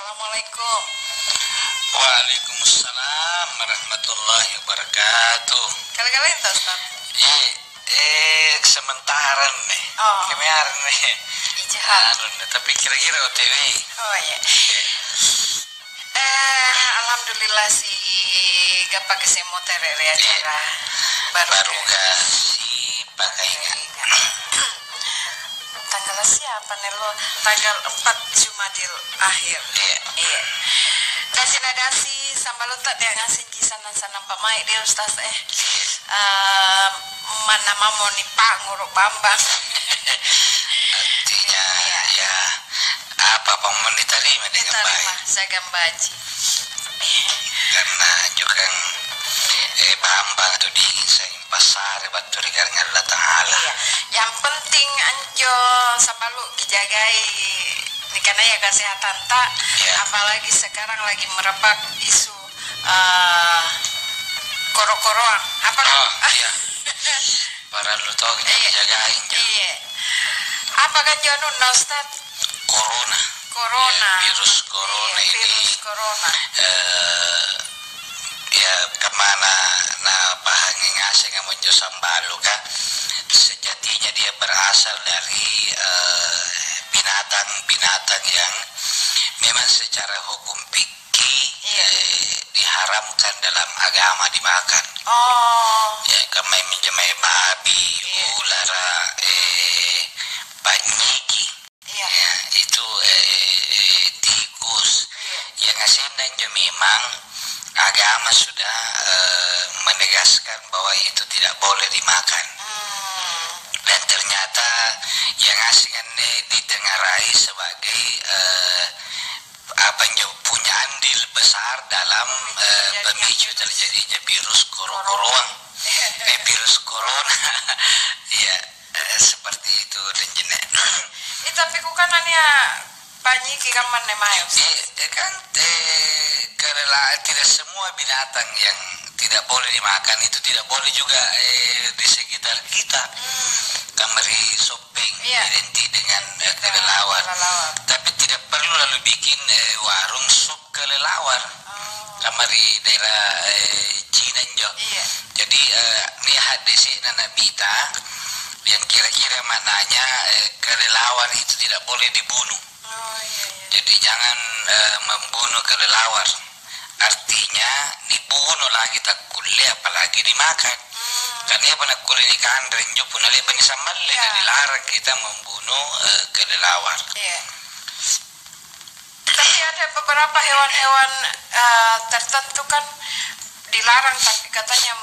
Assalamualaikum. Waalaikumsalam warahmatullahi wabarakatuh. Kali-kali itu Ustaz. Sementara nih. Oh. Kemarin nih. Ijihad. Tapi kira-kira OTW. Oh iya. Alhamdulillah sih gak pakai semu terere acara baru kasih pakai tanggal siapa nih lo? Tanggal 4 Jumadil akhir. Iya. Dasi sama lo tak dia ngasih kisanan sana Pak Mai dia Ustaz mana mau nih Pak nguruk Bambang. Artinya ya apa mau diterima dengan baik. Saya gambaji. Karena juga Bambang itu diingin pasar batu dengan Allah Ta'ala. Iya. Yang penting anjo sama lu dijagai ini karena ya kesehatan tak apalagi sekarang lagi merebak isu koro-koroan apa iya. Para lu tahu dijagain iya. Apa kan jono Ustaz? Corona. Virus corona iya, ini. Virus corona. Ya kemana bahan yang ngasih yang muncul sambalu kan sejatinya dia berasal dari binatang yang memang secara hukum fikih diharamkan dalam agama dimakan. Ya kami menjemai babi, ular, panyiki, ya itu tikus yang ngasih memang agama sudah menegaskan bahwa itu tidak boleh dimakan. Dan ternyata yang asingannya ditengarai sebagai punya andil besar dalam pemicu terjadinya virus corona. Ya seperti itu dan jenek. Tapi bukan hanya panyiki kan mayo. Kan tidak semua binatang yang tidak boleh dimakan itu tidak boleh juga di sekitar kita. Kamari shopping identik dengan kelelawar. Tapi tidak perlu lalu bikin warung sup kelelawar. Kamari daerah Cina jo. Jadi ini hadis Nabita yang kira-kira maknanya kelelawar itu tidak boleh dibunuh. Jadi jangan membunuh kelelawar. Artinya dibunuh lagi tak kuliah apalagi dimakan. Karena dia pernah kuliah ikan renjo pun ada bani sambal dilarang kita membunuh kelelawar. Tapi ada beberapa hewan-hewan tertentu kan dilarang tapi katanya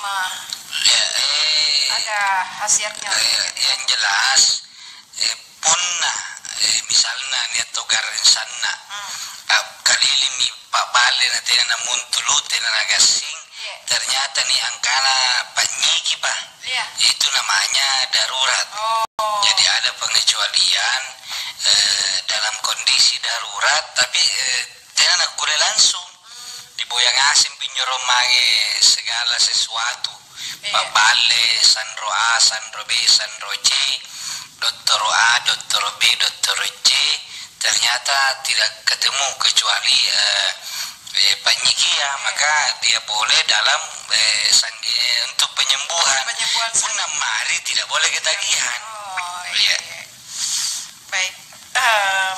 ada khasiatnya. Yang jelas punah misalnya niat togarin sana kalili mi pak bale na tena na muntulute na nagasing ternyata nih angkana panyiki pak itu namanya darurat. Jadi ada pengecualian dalam kondisi darurat tapi tena nak kure langsung diboyang asim pinjoromange segala sesuatu pak bale sanro A sanro B sanro C dokter A, dokter B, dokter C ternyata tidak ketemu kecuali panyikia maka dia boleh dalam untuk penyembuhan pun mari tidak boleh ketagihan. Baik,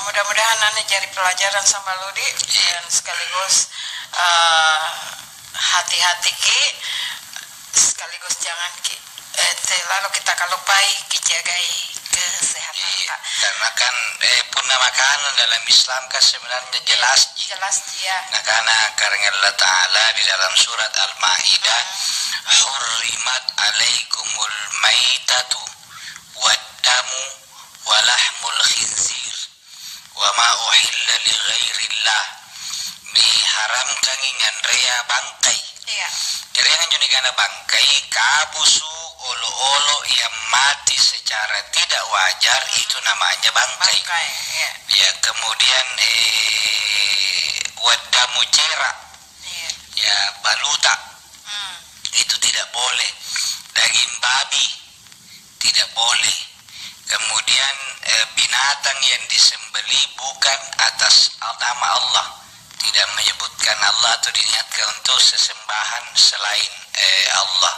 mudah-mudahan Anda jadi pelajaran sama Ludi dan sekaligus hati-hati Ki sekaligus jangan Ki lalu kita lupai dijagai kesehatan Pak. Karena kan punna makanan dalam Islam kan sebenarnya jelas ya. Nah karena Allah Ta'ala di dalam surat Al-Ma'idah hurrimat alaikumul maitatu waddamu walahmul khinzir wa ma uhilla li ghairillah diharamkan ingan rea bangkai. Jadi yang junigana bangkai kabusu olo-olo yang mati secara tidak wajar itu namanya bangkai. Ya kemudian wadamu cerak, ya baluta itu tidak boleh. Daging babi tidak boleh. Kemudian binatang yang disembeli bukan atas nama Allah tidak menyebutkan Allah atau diniatkan untuk sesembahan selain Allah.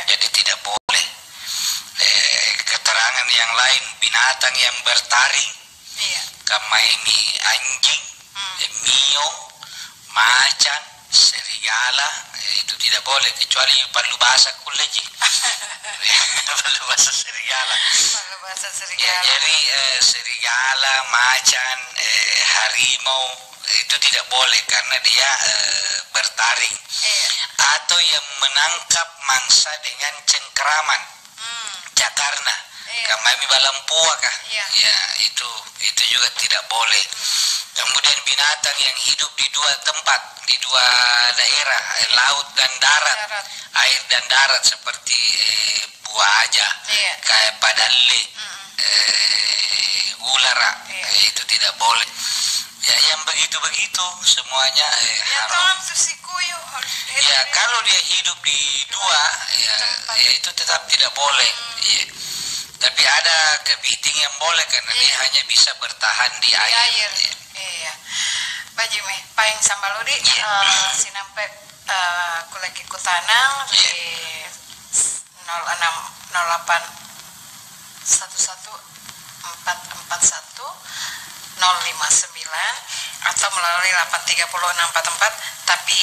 Jadi tidak boleh. Keterangan yang lain, binatang yang bertaring, kama ini anjing, mio, macan, serigala, itu tidak boleh kecuali perlu bahasa kuleji. Perlu bahasa serigala. Jadi serigala, macan, harimau itu tidak boleh karena dia bertaring. Atau yang menangkap mangsa dengan cengkeraman, cakarna, kami balampua kah? Ya, itu juga tidak boleh. Kemudian binatang yang hidup di dua tempat, di dua daerah, laut dan darat, air dan darat, seperti buaya, kayak padalle, ulara, itu tidak boleh. Ya, yang begitu-begitu semuanya haram. Ya, kalau dia hidup di dua, ya itu tetap tidak boleh. Ya. Tapi ada kepiting yang boleh karena dia hanya bisa bertahan di air. Iya. Baju meh, paling sambaludi sinampe kuleki kutanang di 060811441059 atau melalui 8306444, tapi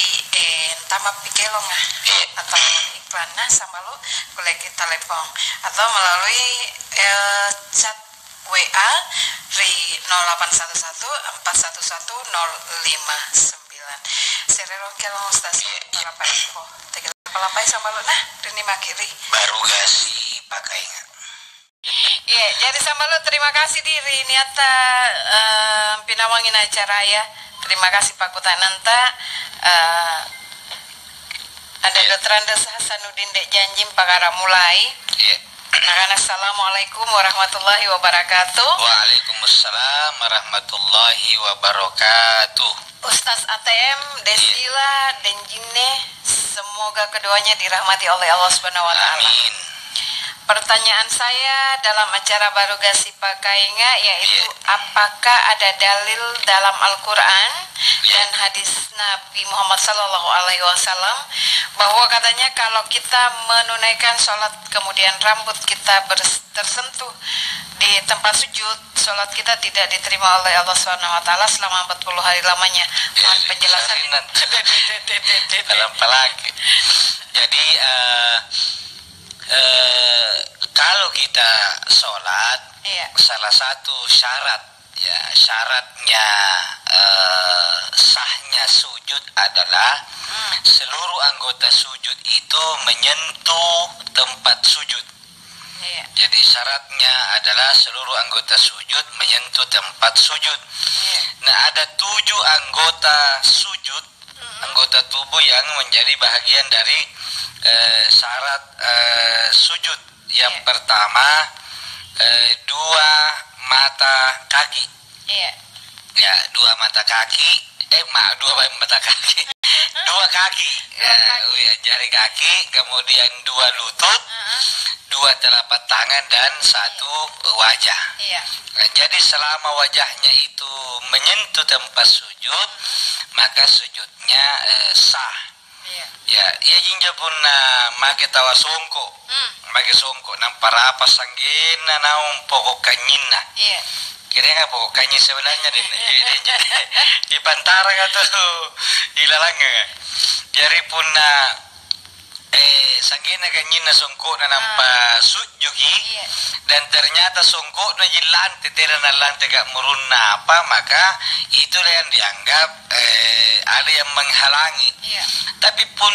tambah pikelong atau iklannya sama lu kuleki telepon atau melalui chat WA di 0811411059. Sererong kelong stasiun Palapai info. Tegel Palapai sama lu nah Rini Makiri. Baru gasi pakai nggak? Iya, jadi sama lu terima kasih diri niata pinawangin acara ya. Terima kasih Pak Kutananta. Ada Dr. Andes Hasanuddin Dek Janjim Pakara mulai. Assalamualaikum warahmatullahi wabarakatuh. Waalaikumsalam warahmatullahi wabarakatuh. Ustaz ATM, Desila, dan Jinne, semoga keduanya dirahmati oleh Allah Subhanahu wa taala. Amin. Pertanyaan saya dalam acara Baru Gasi Pakainga yaitu apakah ada dalil dalam Al-Quran dan hadis Nabi Muhammad SAW bahwa katanya kalau kita menunaikan sholat kemudian rambut kita tersentuh di tempat sujud, sholat kita tidak diterima oleh Allah SWT selama 40 hari lamanya. Mohon penjelasan. Dalam pelagi. Jadi kalau kita sholat, salah satu syaratnya sahnya sujud adalah seluruh anggota sujud itu menyentuh tempat sujud. Jadi syaratnya adalah seluruh anggota sujud menyentuh tempat sujud. Nah, ada 7 anggota sujud, anggota tubuh yang menjadi bahagian dari syarat sujud. Yang pertama, 2 mata kaki. Ya, 2 mata kaki. 2 mata kaki. 2 kaki. Jari kaki, kemudian 2 lutut, 2 telapak tangan dan 1 wajah. Jadi selama wajahnya itu menyentuh tempat sujud, maka sujudnya sah. Ya, ia jinja pun make tawa songko. Make songko nampar apa sanggina naum pokok kanyina. Kira-kira pokok kanyin sebenarnya di pantara atau ilalanga. Jadi pun sanggina kanyina songko na nampa sujugi dan ternyata songko na jilante tera na lante gak murunna apa, maka itulah yang dianggap ada yang menghalangi. Tapi pun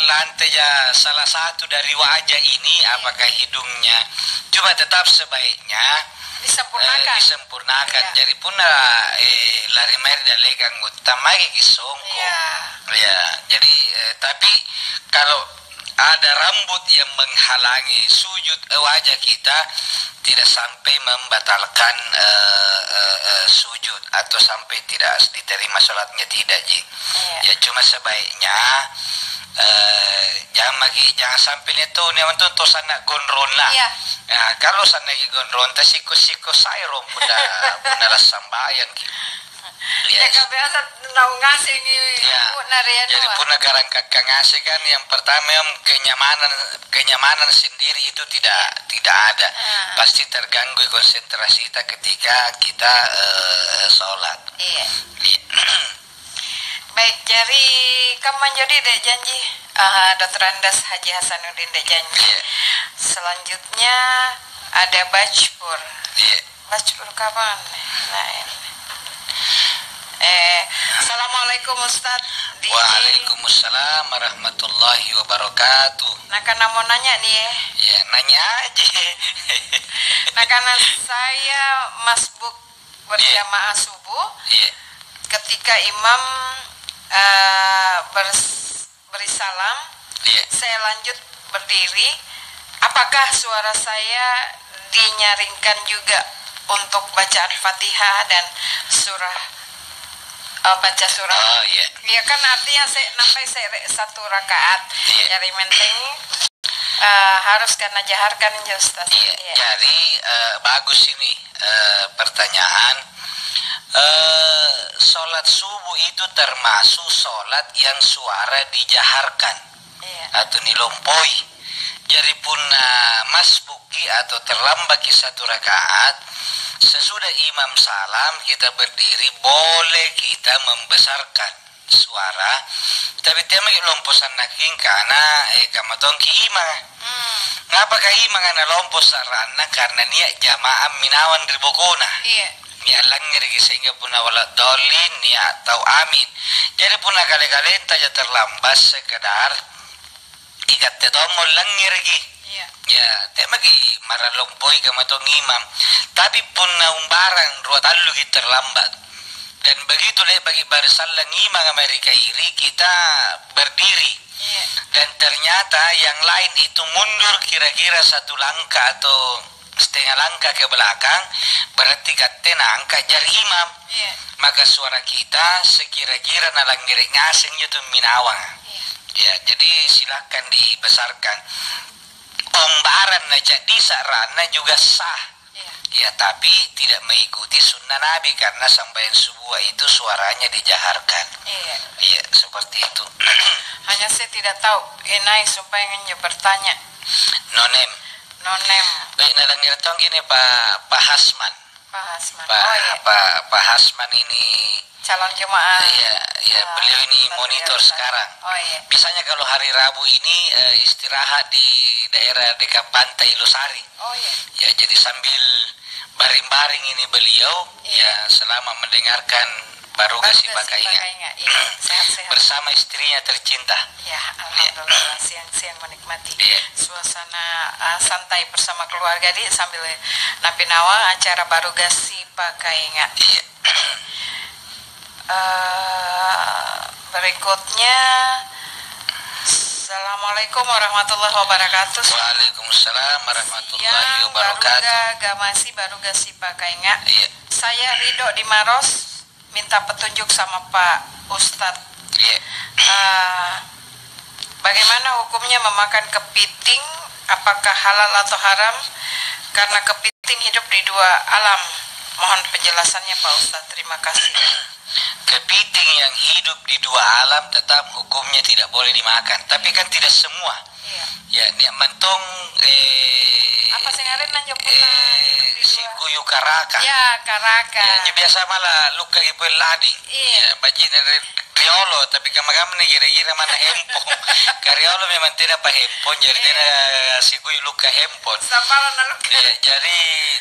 lantai salah satu dari wajah ini, apakah hidungnya, cuma tetap sebaiknya disempurnakan. Jadi pun lari mair dan legang utama kisongko. Jadi tapi kalau ada rambut yang menghalangi sujud wajah kita, tidak sampai membatalkan sujud atau sampai tidak diterima sholatnya, tidak ji. Ya cuma sebaiknya jangan sampai itu nih untuk sana gondron lah. Kalau sana gondron, siko saya rom bunda las sambayan. Yes. Ya biasa nau ngasih ni Ya. Jadi punah karang kakak ngasih kan yang pertama yang kenyamanan sendiri itu tidak ada. Pasti terganggu konsentrasi kita ketika kita sholat. Iya. Baik, jadi kapan jadi dek janji Dr. Andas Haji Hasanuddin dek janji. Iya. Selanjutnya ada bajpur. Iya. Bajpur kapan? Assalamualaikum Ustaz DJ. Waalaikumsalam warahmatullahi wabarakatuh. Nah karena mau nanya nih Ya nanya aja. Nah karena saya masbuk berjamaah subuh, ketika imam beri salam, saya lanjut berdiri. Apakah suara saya dinyaringkan juga untuk bacaan Fatihah dan baca surah? Oh iya. Ya kan artinya saya satu rakaat. Jadi menteng harus karena jaharkan ya Ustaz. Iya. Jadi bagus ini pertanyaan. Sholat subuh itu termasuk sholat yang suara dijaharkan atau nilompoi. Jadi pun masbuki atau terlambaki satu rakaat, sesudah imam salam kita berdiri, boleh kita membesarkan suara, tapi tema lomposan naking karena kamatongki imam. Ngapa ka imam ana lompos sarana karena niat jamaah minawan ribokona. Niat langir sehingga puna wala dolin niat atau amin. Jadi puna kali-kali taja terlambat sekedar ikat tetomol langir lagi. Ya, tema ki maralompoi kamatong imam. Tapi pun naumbarang ruatalu kita terlambat. Dan begitu leh bagi barisalang imam Amerika iri kita berdiri. Dan ternyata yang lain itu mundur kira-kira satu langkah atau setengah langkah ke belakang, berarti katena angkat jari imam. Maka suara kita sekira-kira nalanggir ngasing itu minawang. Ya, jadi silakan dibesarkan. Ombaran aja di sarana juga sah. Ya, tapi tidak mengikuti sunnah Nabi karena sampai subuh itu suaranya dijaharkan. Iya, seperti itu. Hanya saya tidak tahu. Enai supaya ingin bertanya. Nonem. Baik, nalangir tong gini Pak Hasman. Pak Hasman ini calon jemaah. Iya, beliau ini monitor sekarang. Biasanya kalau hari Rabu ini istirahat di daerah dekat pantai Losari. Ya, jadi sambil baring-baring ini beliau ya selama mendengarkan Barokah Si Pakainga. Bersama istrinya tercinta. Ya, alhamdulillah siang-siang menikmati suasana santai bersama keluarga di sambil napinawa acara Barokah Si Pakainga. Berikutnya Assalamualaikum warahmatullahi wabarakatuh. Waalaikumsalam warahmatullahi wabarakatuh. Barokah Si Pakainga. Saya Ridho di Maros, minta petunjuk sama Pak Ustadz. Bagaimana hukumnya memakan kepiting? Apakah halal atau haram? Karena kepiting hidup di dua alam. Mohon penjelasannya Pak Ustadz. Terima kasih. Kepiting yang hidup di dua alam tetap hukumnya tidak boleh dimakan. Tapi kan tidak semua. Ya, niat mentong apa sih ngarin lanjut si kuyu karaka. Ya, karaka. Ya, biasa malah luka ibu ladi. Ya, bajin riolo tapi kamagam nih kira-kira mana hempong. Kariolo memang tidak pak hempong, jadi tidak si kuyu luka hempong. Ya, jadi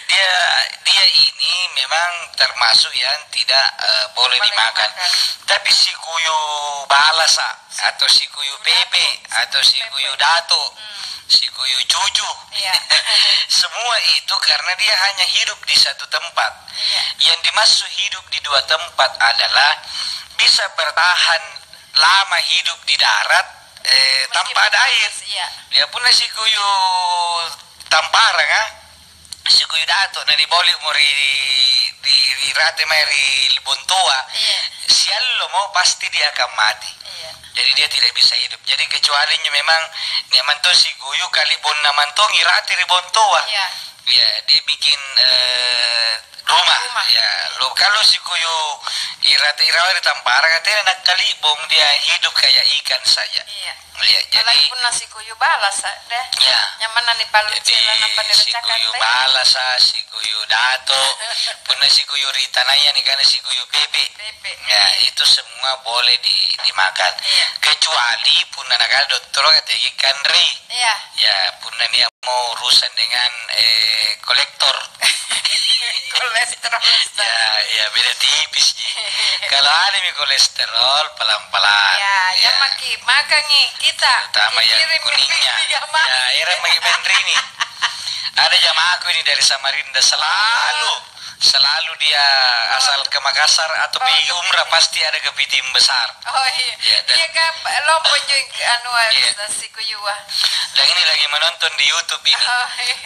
dia ini memang termasuk yang tidak boleh dimakan. Tapi si kuyu balasa atau si kuyu pepe atau si kuyu dato, si kuyu cucu, semua itu karena dia hanya hidup di satu tempat. Yang dimaksud hidup di dua tempat adalah bisa bertahan lama hidup di darat tanpa ada air. Dia pun si kuyu tamparang si kuyu dato na diboli mo di rate mari buntua. Siallo mo pasti dia akan mati. Jadi dia tidak bisa hidup. Jadi kecuali memang dia manto si kuyu kalipun na mantong irate ribontoa. Ya, dia bikin rumah. Ya, lo kalau si kuyu irawan ditampar katanya nak kali bong dia hidup kayak ikan saja. Iya. Ya, jadi pun nasi kuyu balas deh. Ya. Nyaman nih palu cilan apa si kuyu balas si kuyu dato, pun si kuyu ritananya nih karena si kuyu bebe. Ya, itu semua boleh dimakan. Iya. Kecuali pun anak dokter kata ikan ri. Iya. Ya, pun dia mau urusan dengan kolektor. Kolesterol. Ya beda tipis nih. Kalau ada kolesterol pelan-pelan. Ya makan nih kita. Terutama yang kuningnya. Ya, era bagi menteri nih. Ada jamaah aku ini dari Samarinda selalu dia asal ke Makassar atau pergi umrah pasti ada kepiting besar. Oh iya. Iya kan lompon juga si kuyuwa. Dan ini lagi menonton di YouTube ini.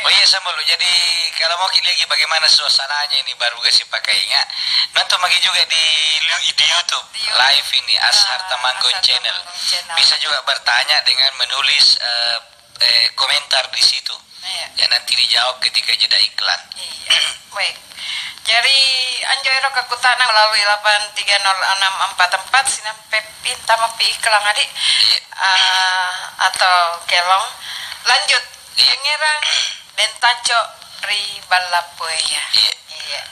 Oh iya sama lo. Jadi kalau mau lagi bagaimana suasananya ini baru kasih pakai ingat. Nonton lagi juga di YouTube live ini Ashar Temanggung Channel. Bisa juga bertanya dengan menulis komentar di situ. Ya nanti dijawab ketika jeda iklan. Iya. Baik. Jadi Anjoiro Kakutana melalui 830644 Sinam Pepin Tama Pi Iklang adik. Atau Kelong. Lanjut. Pengerang dan Taco Ribalapuya. Iya.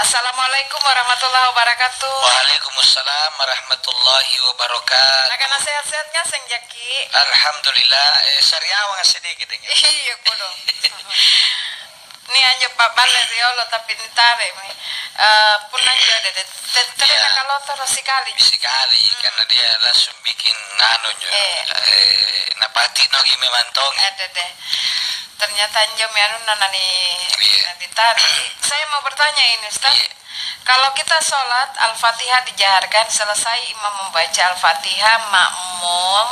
Assalamualaikum warahmatullahi wabarakatuh. Waalaikumsalam warahmatullahi wabarakatuh. Nakana sehat-sehatnya Seng Jaki. Alhamdulillah. Sariawang sedikit ini. Iya kudu. Ini aja Pak Bale Riolo tapi ini tarik nih. Punang juga ada ternyata kalau terus sekali karena dia langsung bikin napati nogi memantong. Ada deh. Ternyata anjom ya nani ditarik. Saya mau bertanya ini Ustaz. Kalau kita sholat Al-Fatihah dijaharkan, selesai imam membaca Al-Fatihah, makmum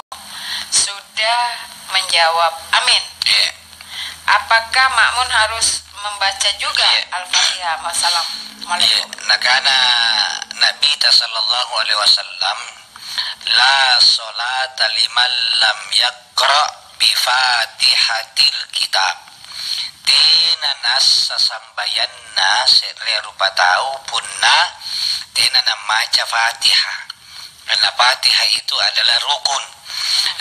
sudah menjawab amin. Apakah makmum harus membaca juga Al-Fatihah? Assalamualaikum. Nah karena Nabi sallallahu alaihi wasallam la sholata liman lam yaqra bi Fatihatil kitab. Tena nas sasambayanna serle rupa tahu punna tena maca Fatihah. Karena Fatihah itu adalah rukun.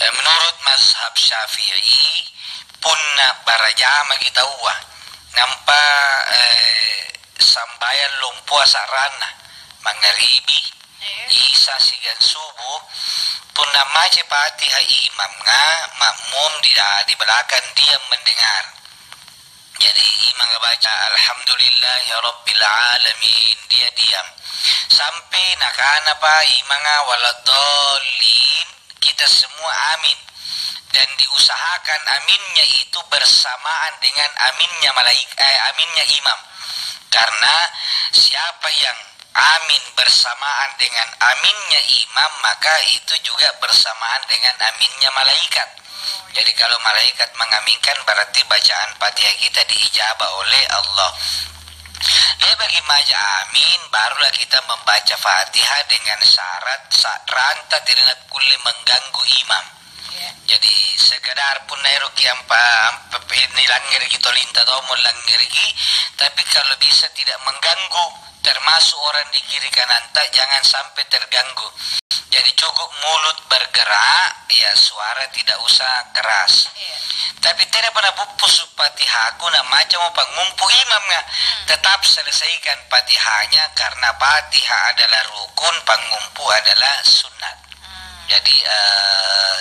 Menurut mazhab Syafi'i punna barajama kita uah nampa sambayan lumpua sarana mangaribi isa sigan subuh punna maca Fatihah imam makmum di belakang diam mendengar. Jadi imam baca alhamdulillahi rabbil alamin, dia diam sampai nakana pa imam waladhdallin, kita semua amin. Dan diusahakan aminnya itu bersamaan dengan aminnya imam. Karena siapa yang amin bersamaan dengan aminnya imam, maka itu juga bersamaan dengan aminnya malaikat. Jadi kalau malaikat mengaminkan berarti bacaan Fatihah kita diijabah oleh Allah. Bagi maja amin barulah kita membaca Fatihah dengan syarat ranta tidak boleh mengganggu imam. Jadi sekedar pun nairo kiampa nilangir kita linta atau melangir tapi kalau bisa tidak mengganggu, termasuk orang di kiri kanan jangan sampai terganggu. Jadi cukup mulut bergerak, ya suara tidak usah keras. Tapi tidak pernah pupus Fatihah aku nak macam apa ngumpu imam nggak. Tetap selesaikan Fatihahnya karena Fatihah adalah rukun, pengumpu adalah sunat. Jadi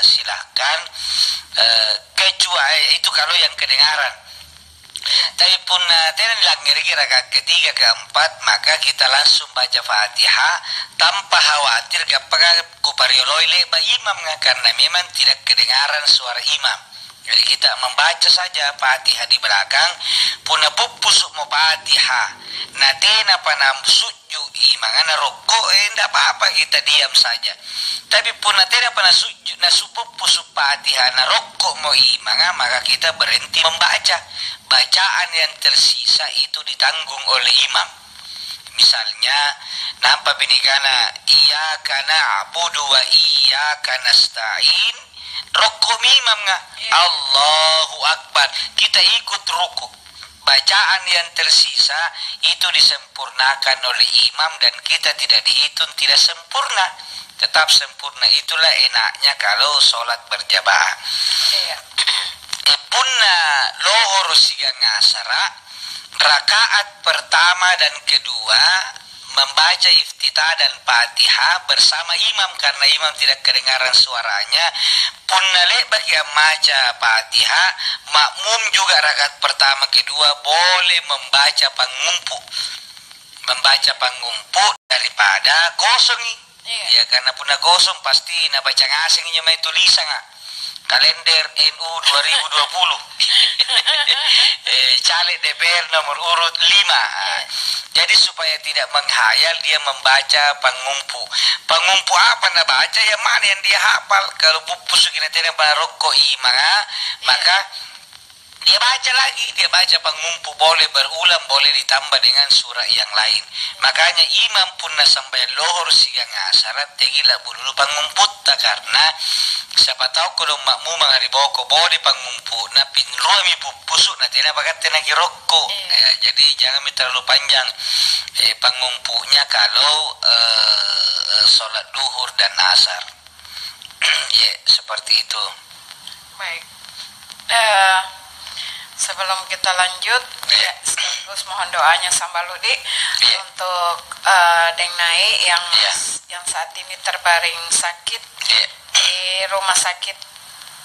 silahkan kecuali itu kalau yang kedengaran. Tapi pun tidak langgar rakaat ketiga keempat maka kita langsung baca Fatihah tanpa khawatir apakah kuparioloi leba imam karena memang tidak kedengaran suara imam. Jadi kita membaca saja Fatihah di belakang puna pupusuk mau Fatihah. Natena panam suju imangana rokok enggak apa-apa kita diam saja. Tapi puna tena pana suju na supupusuk Fatihah na rokok mau imanga maka kita berhenti membaca. Bacaan yang tersisa itu ditanggung oleh imam. Misalnya nampak binikana iyyaka na'budu wa iyyaka nasta'in. Rokok imam nggak? Allahu Akbar. Kita ikut rukuk. bacaan yang tersisa itu disempurnakan oleh imam dan kita tidak dihitung tidak sempurna, tetap sempurna. Itulah enaknya kalau sholat berjamaah. Iya. Punna lohor sigang asara, rakaat pertama dan kedua membaca iftitah dan fatihah bersama imam karena imam tidak kedengaran suaranya. Punna le bagi yang baca fatihah, makmum juga rakaat pertama kedua boleh membaca pangumpu daripada kosong. Ya karena punna kosong pasti na baca ngasing nyamai tulisan kalender NU 2020 caleg DPR nomor urut 5. Jadi supaya tidak menghayal dia membaca pangumpu apa na baca yang mana yang dia hafal. Kalau pusukin tidak barokko maka dia baca lagi, dia baca pangumpu, boleh berulang, boleh ditambah dengan surah yang lain. Makanya imam pun sampai lohor siang asarat tegila bulu pangumputta karena siapa tahu kalau makmum hari boko boleh pangumpu na pinruami pusuk na tina bagat tina kirokko. Jadi jangan terlalu panjang pangumpunya kalau sholat duhur dan asar. Ya seperti itu. Baik. Sebelum kita lanjut, ya, sekaligus mohon doanya Sambaludi untuk Deng Nai yang saat ini terbaring sakit di Rumah Sakit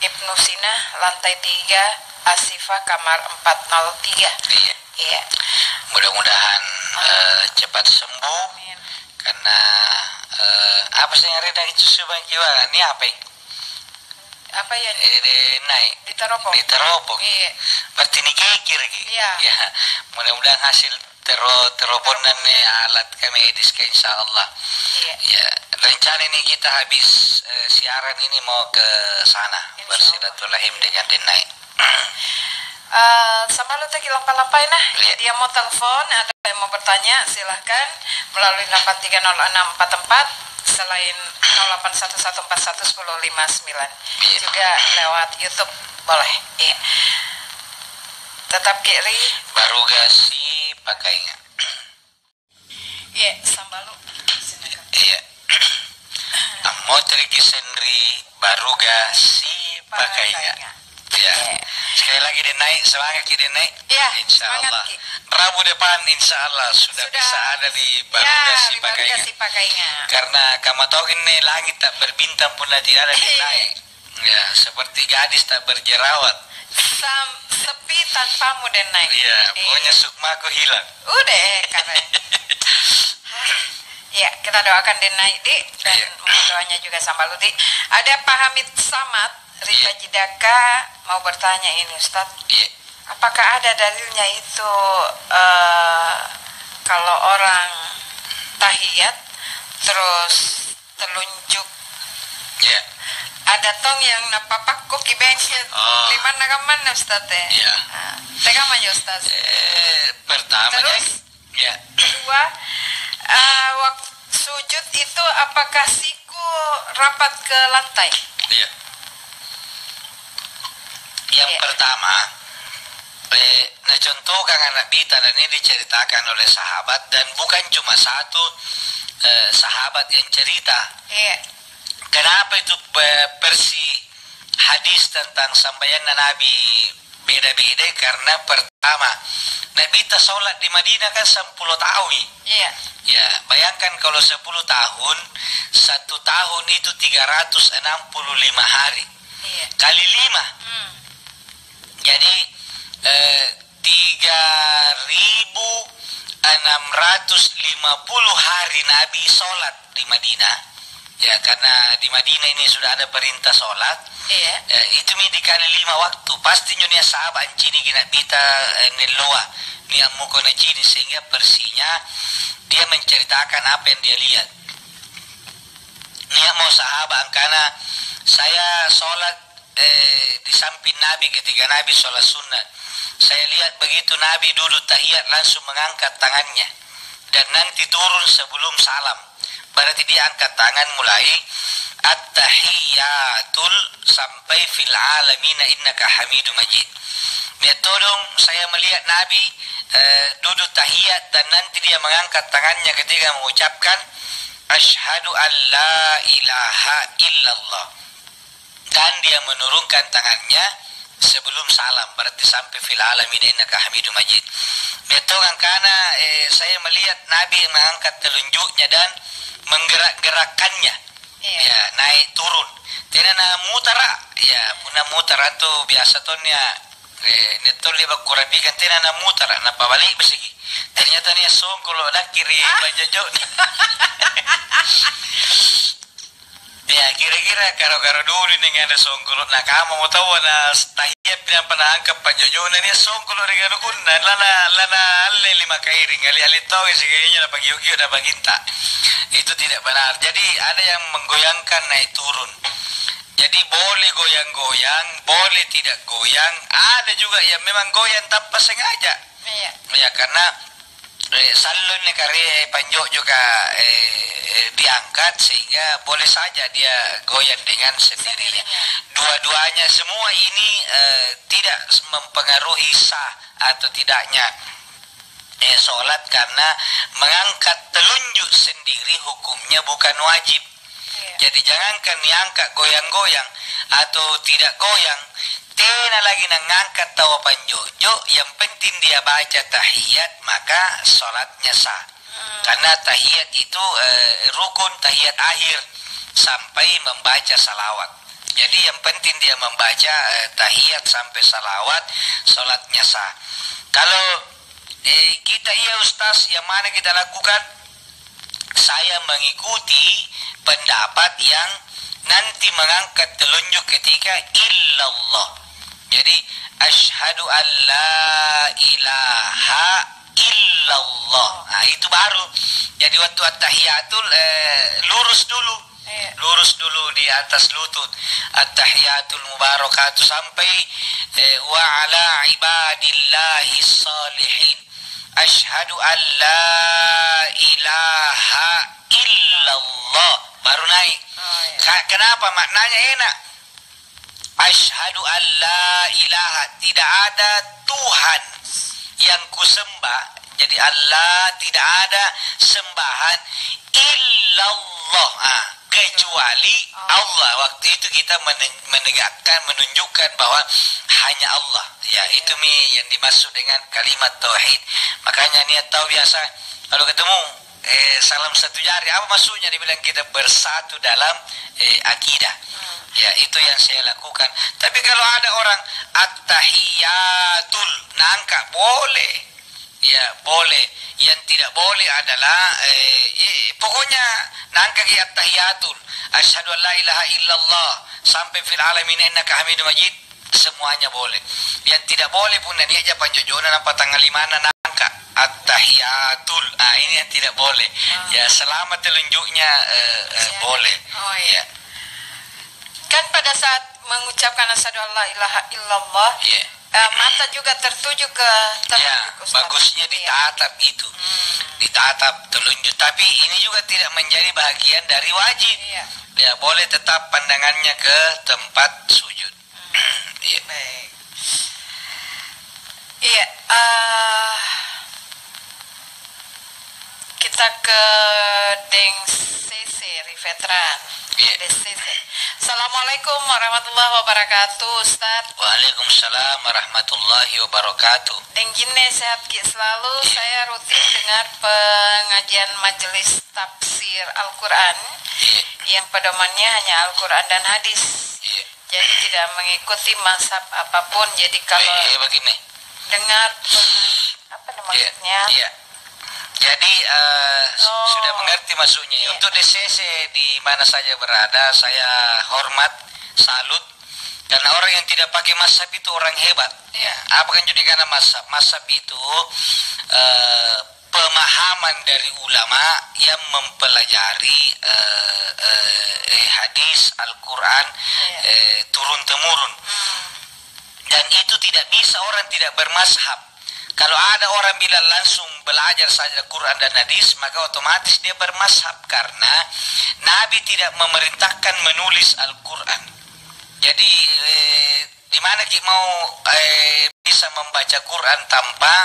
Ibnu Sina lantai 3 Asifah kamar 403. Iya. Mudah-mudahan cepat sembuh. Amin. Karena apa sih yang reda itu subang jiwa ini apa? Apa ya? Naik diteropong. Iya. Berarti ini kekir Iya. Ya, mudah-mudahan hasil terobonan alat medis insya Allah. Iya. Ya, rencana ini kita habis siaran ini mau ke sana bersilaturahim dengan Denai. Sama lu tadi lampai-lampai nah. Dia mau telepon, ada yang mau bertanya, silahkan melalui 830644 selain 0811411059 juga lewat YouTube boleh. Iya. Tetap kiri. Barugasi pakainya. Iya, Sambalu. Iya. Motriki sendiri barugasi pakainya. Ya. Sekali lagi naik semangat kita naik. Ya, insya Allah. Ki. Rabu depan insya Allah sudah bisa ada di Barugasi pakainya. Karena kamu tahu ini langit tak berbintang pun tidak ada di naik. Ya, seperti gadis tak berjerawat. Sepi tanpamu dan naik. Iya, pokoknya sukmaku hilang. Udah, keren. Ya, kita doakan Denai di dan doanya juga Sambalu di. Ada Pak Hamid Samad Rita Jidaka mau bertanya ini Ustaz. Apakah ada dalilnya itu kalau orang tahiyat terus telunjuk ada tong yang napapak kok kibengnya lima nagaman Ustaz teh. Tega mah Ustaz. Pertama terus kedua waktu sujud itu apakah siku rapat ke lantai? Yang pertama, nah contoh kan anak Bita dan ini diceritakan oleh sahabat dan bukan cuma satu sahabat yang cerita. Kenapa itu versi hadis tentang sambayan Nabi beda-beda? Karena pertama, Nabi Bita sholat di Madinah kan 10 tahun. Ya, bayangkan kalau 10 tahun, 1 tahun itu 365 hari. Kali 5. Jadi 3.650 hari Nabi sholat di Madinah. Ya karena di Madinah ini sudah ada perintah sholat. Itu dikali 5 waktu. Pasti nyonya sahabat cini kena bita neloa ni amuko na cini sehingga persinya dia menceritakan apa yang dia lihat. Nia mau sahabat karena saya sholat di samping Nabi ketika Nabi sholat sunnah. Saya lihat begitu Nabi duduk tahiyat langsung mengangkat tangannya dan nanti turun sebelum salam. Berarti dia angkat tangan mulai at-tahiyatul sampai fil alamina innaka hamidum majid. Dia tolong saya melihat Nabi duduk tahiyat dan nanti dia mengangkat tangannya ketika mengucapkan asyhadu an la ilaha illallah, dan dia menurunkan tangannya sebelum salam, berarti sampai fil alamin innaka hamidum majid. Betongan karena saya melihat Nabi mengangkat telunjuknya dan menggerak-gerakannya, ya naik turun. Tidak na mutara, ya puna mutara tu biasa tonya netol liba kurabikan tidak na mutara, na pabalik besigi. Ternyata nia songkolo nak kiri banjajo. Ya kira-kira karo-karo dulu dengan ada songkulot na kamu mau tahu na tahiyat pinang panangkap panjojo na niya songkulot dengan kun na lana alle lima kairing ali tahu segini na pagi-pagi na paginta itu tidak benar. Jadi ada yang menggoyangkan naik turun. Jadi boleh goyang-goyang, boleh tidak goyang. Ada juga yang memang goyang tanpa sengaja. Ya karena salon ni kare panjok juga diangkat sehingga boleh saja dia goyang dengan sendirinya. Dua-duanya semua ini tidak mempengaruhi sah atau tidaknya sholat, karena mengangkat telunjuk sendiri hukumnya bukan wajib. Jadi jangankan diangkat goyang-goyang atau tidak goyang, tena lagi ngangkat tawa panjojo, yang penting dia baca tahiyat maka sholatnya sah. Karena tahiyat itu rukun tahiyat akhir sampai membaca salawat. Jadi yang penting dia membaca tahiyat sampai salawat, sholatnya sah. Kalau kita ustaz, yang mana kita lakukan? Saya mengikuti pendapat yang nanti mengangkat telunjuk ketika illallah. Jadi asyhadu an la ilaha illallah. Nah itu baru. Jadi waktu at-tahiyatul lurus dulu di atas lutut. At-tahiyatul mubarakatuh sampai wa ala ibadillahi salihin. Asyhadu an la ilaha illallah, baru naik. Kenapa? Maknanya enak. Asyhadu an la ilaha, tidak ada Tuhan yang kusembah. Jadi Allah, tidak ada sembahan illallah, kecuali Allah. Waktu itu kita menegakkan, menunjukkan bahwa hanya Allah. Ya, itu yang dimaksud dengan kalimat tauhid. Makanya niat tahu biasa kalau ketemu salam satu jari, apa maksudnya? Dibilang kita bersatu dalam akidah. Ya, itu yang saya lakukan. Tapi kalau ada orang at-tahiyatul nangka, boleh. Ya, boleh. Yang tidak boleh adalah pokoknya nangka ki at-tahiyatul, asyhadu an la ilaha illallah sampai fil alamin innaka hamidum majid, semuanya boleh. Yang tidak boleh pun dia aja panjojonan apa tanggal 5 nangka at-tahiyatul. Ini yang tidak boleh. Ya, selama telunjuknya boleh. Ya. Kan pada saat mengucapkan asyhadu an la ilaha illallah, mata juga tertuju ke telunjuk. Bagusnya ditatap itu. Ditatap telunjuk, tapi ini juga tidak menjadi bagian dari wajib. Ya, boleh tetap pandangannya ke tempat sujud. Baik. Iya, kita ke Deng CC Veteran. DCC. Assalamualaikum warahmatullahi wabarakatuh, Ustaz. Waalaikumsalam warahmatullahi wabarakatuh. Deng Jinne sehat selalu. Saya rutin dengar pengajian majelis tafsir Al-Quran yang pedomannya hanya Al-Quran dan hadis. Jadi tidak mengikuti mazhab apapun. Jadi kalau begini, dengar apa maksudnya? Jadi sudah mengerti maksudnya. Untuk DCC di mana saja berada, saya hormat, salut. Karena orang yang tidak pakai mazhab itu orang hebat. Ya, apa kan jadi karena mazhab? Mazhab itu pemahaman dari ulama yang mempelajari hadis Al-Quran turun temurun. Dan itu tidak bisa orang tidak bermazhab. Kalau ada orang bilang langsung belajar saja Quran dan hadis, maka otomatis dia bermazhab, karena Nabi tidak memerintahkan menulis Al-Quran. Jadi di mana kita mau bisa bisa membaca Quran tanpa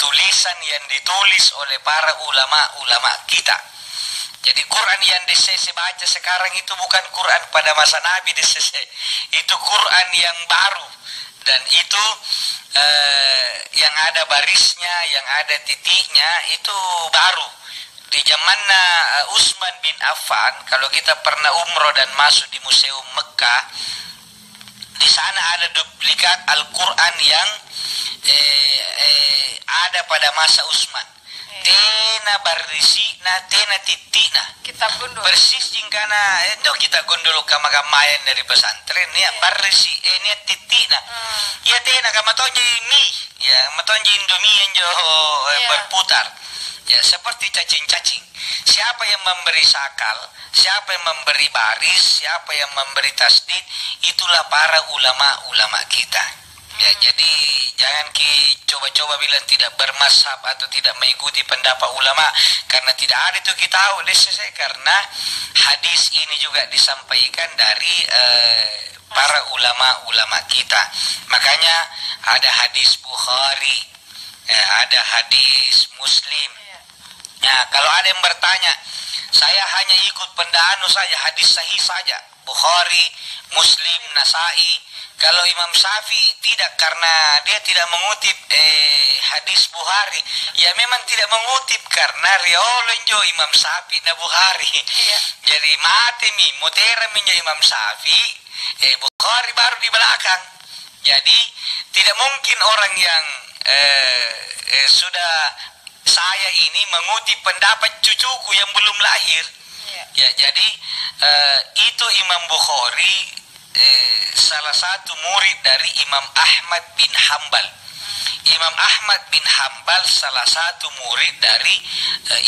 tulisan yang ditulis oleh para ulama kita. Jadi Quran yang DCC baca sekarang itu bukan Quran pada masa Nabi DCC, itu Quran yang baru, dan itu yang ada barisnya, yang ada titiknya itu baru. Di zamannya Utsman bin Affan, kalau kita pernah umroh dan masuk di Museum Mekah, di sana ada duplikat Al-Quran yang ada pada masa Utsman. Tena barisina, tena titina. Kita gundul. Persis jingkana itu kita gundul kama-kamayan dari pesantren ya, barisi ini titina. Ya tena kama tonji mi, ya matonji indomie yang jo berputar. Ya seperti cacing-cacing. Siapa yang memberi sakal, siapa yang memberi baris, siapa yang memberi tasdid, itulah para ulama-ulama kita. Ya, jadi jangan coba-coba bilang tidak bermazhab atau tidak mengikuti pendapat ulama, karena tidak ada itu kita tahu karena hadis ini juga disampaikan dari para ulama-ulama kita. Makanya ada hadis Bukhari, ada hadis Muslim. Nah, kalau ada yang bertanya, saya hanya ikut pendahulu saja, hadis sahih saja, Bukhari, Muslim, Nasai. Kalau Imam Syafi'i tidak, karena dia tidak mengutip hadis Bukhari. Ya memang tidak mengutip karena riwayat jo Imam Syafi'i na Bukhari. Jadi mati mutera minja Imam Syafi'i, Bukhari baru di belakang. Jadi tidak mungkin orang yang sudah saya ini mengutip pendapat cucuku yang belum lahir. Ya, jadi itu Imam Bukhari salah satu murid dari Imam Ahmad bin Hambal. Imam Ahmad bin Hambal salah satu murid dari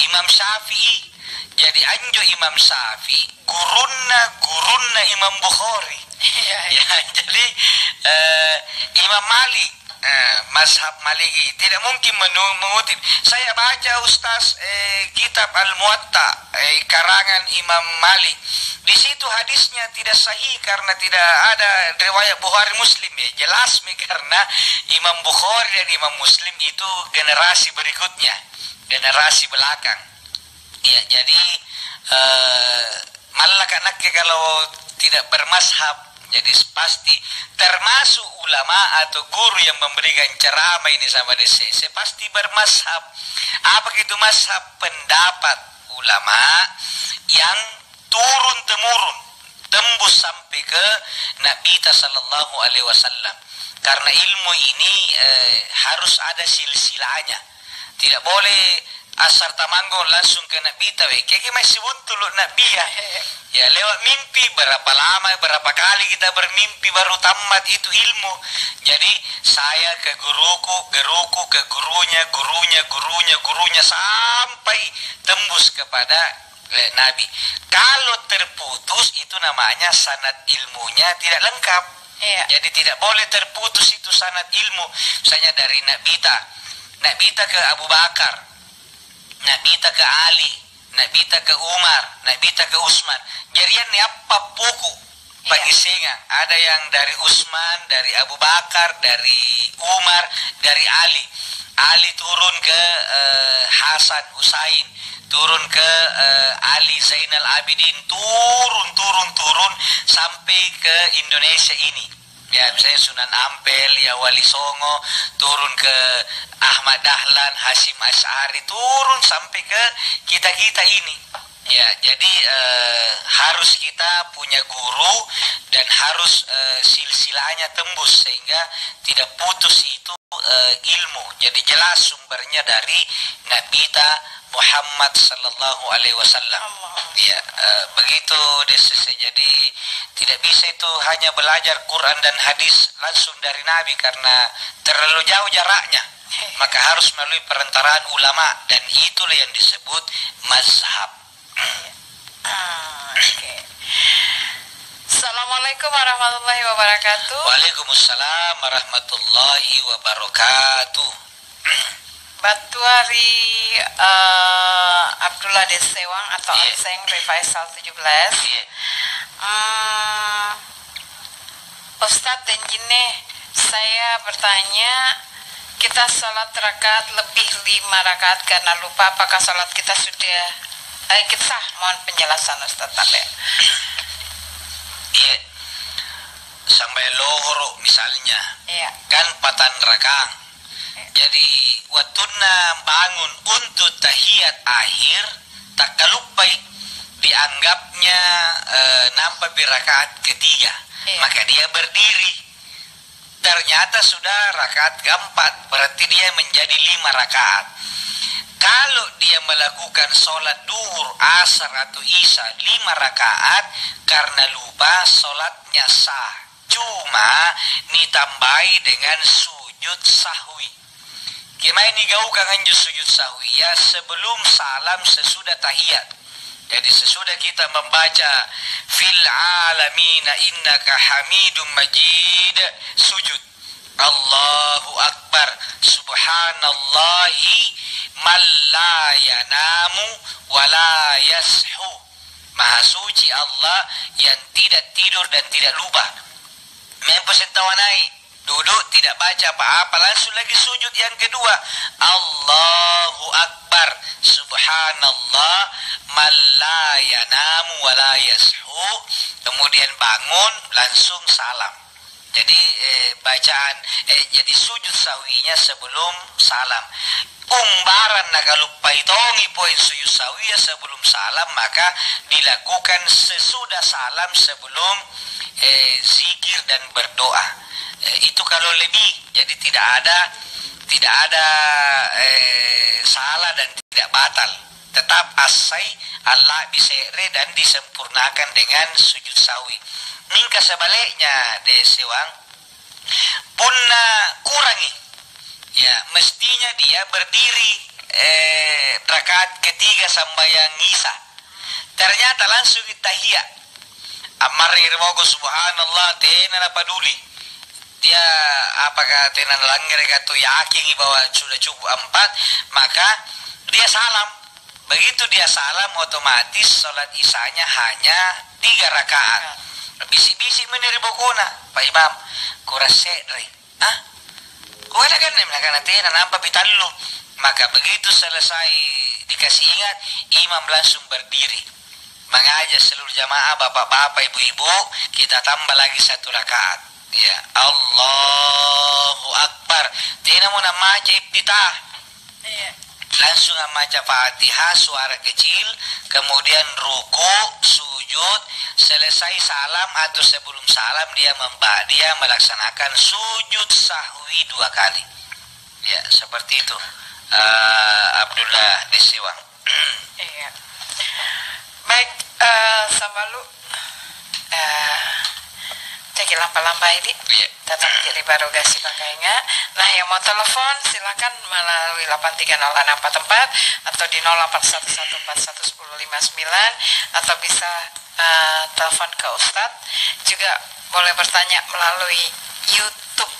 Imam Syafi'i. Jadi anjo Imam Syafi'i gurunna Imam Bukhari. Ya, jadi Imam Malik, mazhab Maliki tidak mungkin mengutip. Saya baca Ustaz kitab Al-Muwatta karangan Imam Malik. Di situ hadisnya tidak sahih karena tidak ada riwayat Bukhari Muslim ya. Jelas karena Imam Bukhari dan Imam Muslim itu generasi berikutnya, generasi belakang. Ya, jadi malah anaknya kalau tidak bermazhab, jadi pasti termasuk ulama atau guru yang memberikan ceramah ini sama DCC pasti bermazhab. Apa itu mazhab? Pendapat ulama yang turun temurun, tembus sampai ke Nabi sallallahu alaihi wasallam. Karena ilmu ini harus ada silsilahnya. Tidak boleh asar tamanggo langsung ke Nabi tawe. Kayak masih buntul Nabi ya. Ya lewat mimpi, berapa lama, berapa kali kita bermimpi baru tamat itu ilmu. Jadi saya ke guruku ke gurunya sampai tembus kepada Nabi. Kalau terputus itu namanya sanad ilmunya tidak lengkap. Jadi tidak boleh terputus itu sanad ilmu. Misalnya dari Nabi ke Abu Bakar, Nabi ke Ali, Nabi ke Umar, Nabi ke Utsman. Jadian apa puku pagi singa. Ada yang dari Utsman, dari Abu Bakar, dari Umar, dari Ali. Ali turun ke Hasan Husain, turun ke Ali Zainal Abidin, turun sampai ke Indonesia ini. Ya, misalnya Sunan Ampel, ya Wali Songo, turun ke Ahmad Dahlan, Hasyim Asy'ari, turun sampai ke kita ini. Ya, jadi harus kita punya guru dan harus silsilahnya tembus sehingga tidak putus itu ilmu. Jadi jelas sumbernya dari Nabi Muhammad sallallahu alaihi wasallam. Ya, begitu DCC. Jadi tidak bisa itu hanya belajar Quran dan hadis langsung dari Nabi karena terlalu jauh jaraknya. Maka harus melalui perantaraan ulama dan itulah yang disebut mazhab. Assalamualaikum warahmatullahi wabarakatuh. Waalaikumsalam warahmatullahi wabarakatuh. Batuari Abdullah Desewang atau Anseng Revisal 17. Ustadz dan Jinne, saya bertanya, kita sholat rakaat lebih 5 rakaat karena lupa, apakah sholat kita sudah kita sah? Mohon penjelasan Ustaz Tabe. Iya, sampai lohor misalnya, kan 4 rakaat. Jadi waktunya bangun untuk tahiyat akhir, tak lupa dianggapnya nampak di rakaat ketiga, maka dia berdiri. Ternyata sudah rakaat keempat, berarti dia menjadi 5 rakaat. Kalau dia melakukan sholat duhur, asar atau isya 5 rakaat karena lupa, sholatnya sah. Cuma ditambahi dengan sujud sahwi. Gimana ini gaukan anju sujud sahwi? Ya sebelum salam, sesudah tahiyat. Jadi sesudah kita membaca fil alamina innaka hamidum majid, sujud Allahu akbar subhanallahi man la yanamu wa la yashu. Maha suci Allah yang tidak tidur dan tidak lupa. Mempersentawan duduk tidak baca apa-apa, langsung lagi sujud yang kedua, Allahu akbar subhanallah man la yanamu wa la yashu. Kemudian bangun langsung salam. Jadi bacaan jadi sujud sawinya sebelum salam. Umbaran nak kalau paitongi poin sujud sawiya sebelum salam, maka dilakukan sesudah salam sebelum zikir dan berdoa. Itu kalau lebih, jadi tidak ada salah dan tidak batal. Tetap asai Allah bisere dan disempurnakan dengan sujud sawi. Ningka sebaliknya desewang punna kurangi, ya mestinya dia berdiri rakaat ketiga sambayang isya. Ternyata langsung tahiyat. Amar irmogo subhanallah tena paduli. Dia apakah tenan langgar atau yakin bahwa sudah cukup 4, maka dia salam. Begitu dia salam, otomatis sholat isyanya hanya 3 rakaat. Bisi-bisi meniribokona Pak Imam kurasedre kau kan nak tenan nampak pitallu. Maka begitu selesai dikasih ingat, imam langsung berdiri mengajak seluruh jamaah, bapak-bapak, ibu-ibu, kita tambah lagi 1 rakaat. Ya, Allahu Akbar. Tina mo na maca iftitah. Langsung maca Fatihah suara kecil, kemudian ruku, sujud, selesai salam atau sebelum salam dia melaksanakan sujud sahwi 2 kali. Ya, seperti itu. Abdullah Desiwang. Iya. Baik, Sambalu. Cek lampa-lampa ini tetap jadi barogasi pakainya. Nah, yang mau telepon silakan melalui 830644 atau di 0811411059 atau bisa telepon ke Ustadz. Juga boleh bertanya melalui YouTube.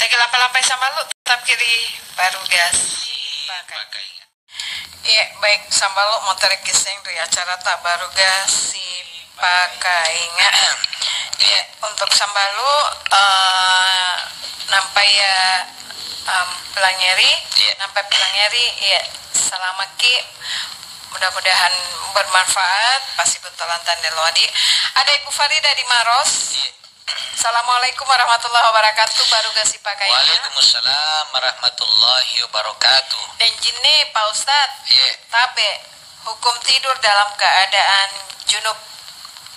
Cek lampa-lampa sama lu tetap kiri barogasi pakainya. Iya, baik Sambalu mau tarik gising dari acara tak barogasi pakainya. Ya, untuk Sambalu nampai ya pelangeri, nampai pelangeri ya selama ki mudah-mudahan bermanfaat pasti betulan tanda loadi. Ada Ibu Farida di Maros. Assalamualaikum warahmatullahi wabarakatuh. Barogasi pakainya. Waalaikumsalam warahmatullahi wabarakatuh. Dan jini Pak Ustadz, Tabe hukum tidur dalam keadaan junub.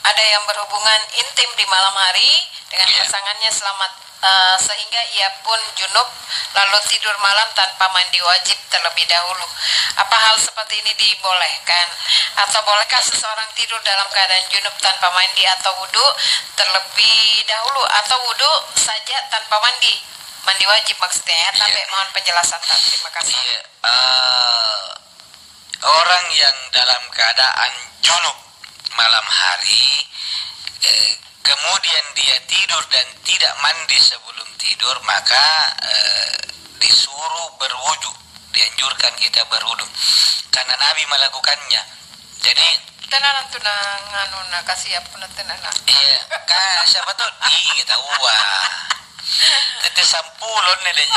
Ada yang berhubungan intim di malam hari dengan pasangannya sehingga ia pun junub lalu tidur malam tanpa mandi wajib terlebih dahulu. Apa hal seperti ini dibolehkan? Atau bolehkah seseorang tidur dalam keadaan junub tanpa mandi atau wudhu terlebih dahulu, atau wudhu saja tanpa mandi? Mandi wajib maksudnya. Tapi mohon penjelasan. Terima kasih. Orang yang dalam keadaan junub malam hari, kemudian dia tidur dan tidak mandi sebelum tidur, maka disuruh berwudu, dianjurkan kita berwudu karena Nabi melakukannya. Jadi tenanan tu na nganu na kasi apa na tenanan. Iya, kan siapa tuh kita tetes sampulon nih.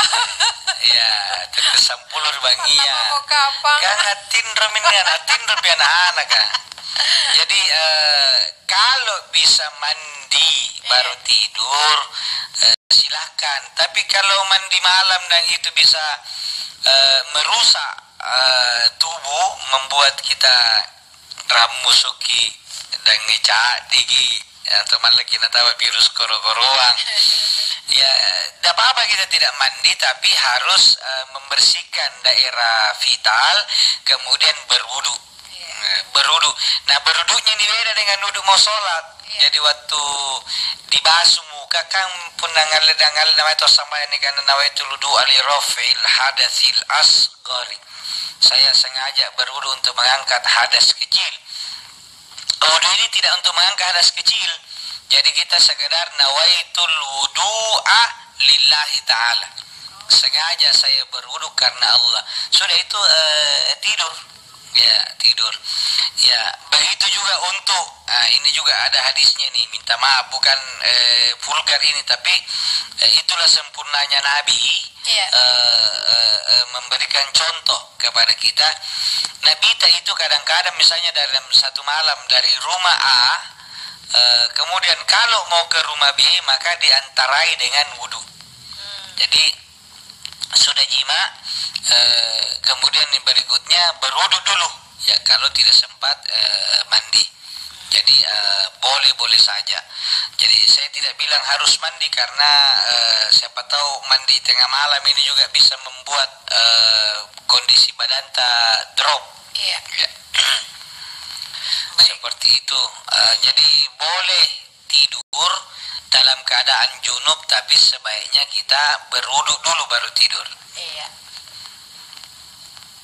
Iya, tetes sampulon bangia. Kan tindro anak-anak kan. Jadi kalau bisa mandi baru tidur silakan. Tapi kalau mandi malam dan itu bisa merusak tubuh, membuat kita ramusuki dan ngecak digi atau malah kita tahu virus koro-koroang. Ya, tidak apa-apa kita tidak mandi, tapi harus membersihkan daerah vital, kemudian berwudu. Berwudu. Nah, berwudunya ini beda dengan wudu mau sholat. Jadi waktu dibasuh muka kan pun nangal nama itu sama ini kan nawaitu wudu ali rafil hadatsil asghari. Saya sengaja berwudu untuk mengangkat hadas kecil. Wudu ini tidak untuk mengangkat hadas kecil. Jadi kita sekedar nawaitul wudu'a lillahi ta'ala. Sengaja saya berwudu karena Allah. Sudah itu tidur. Ya, tidur. Ya, begitu juga untuk ini juga ada hadisnya nih. Minta maaf bukan vulgar ini, tapi itulah sempurnanya Nabi memberikan contoh kepada kita. Nabi itu kadang-kadang misalnya dalam satu malam dari rumah A, kemudian kalau mau ke rumah B maka diantarai dengan wudu. Jadi sudah jima, kemudian berikutnya berwudu dulu ya kalau tidak sempat mandi. Jadi boleh-boleh saja. Jadi saya tidak bilang harus mandi karena siapa tahu mandi tengah malam ini juga bisa membuat kondisi badan drop. Iya. Ya. Seperti itu. Jadi boleh tidur dalam keadaan junub, tapi sebaiknya kita berwudu dulu baru tidur. Iya.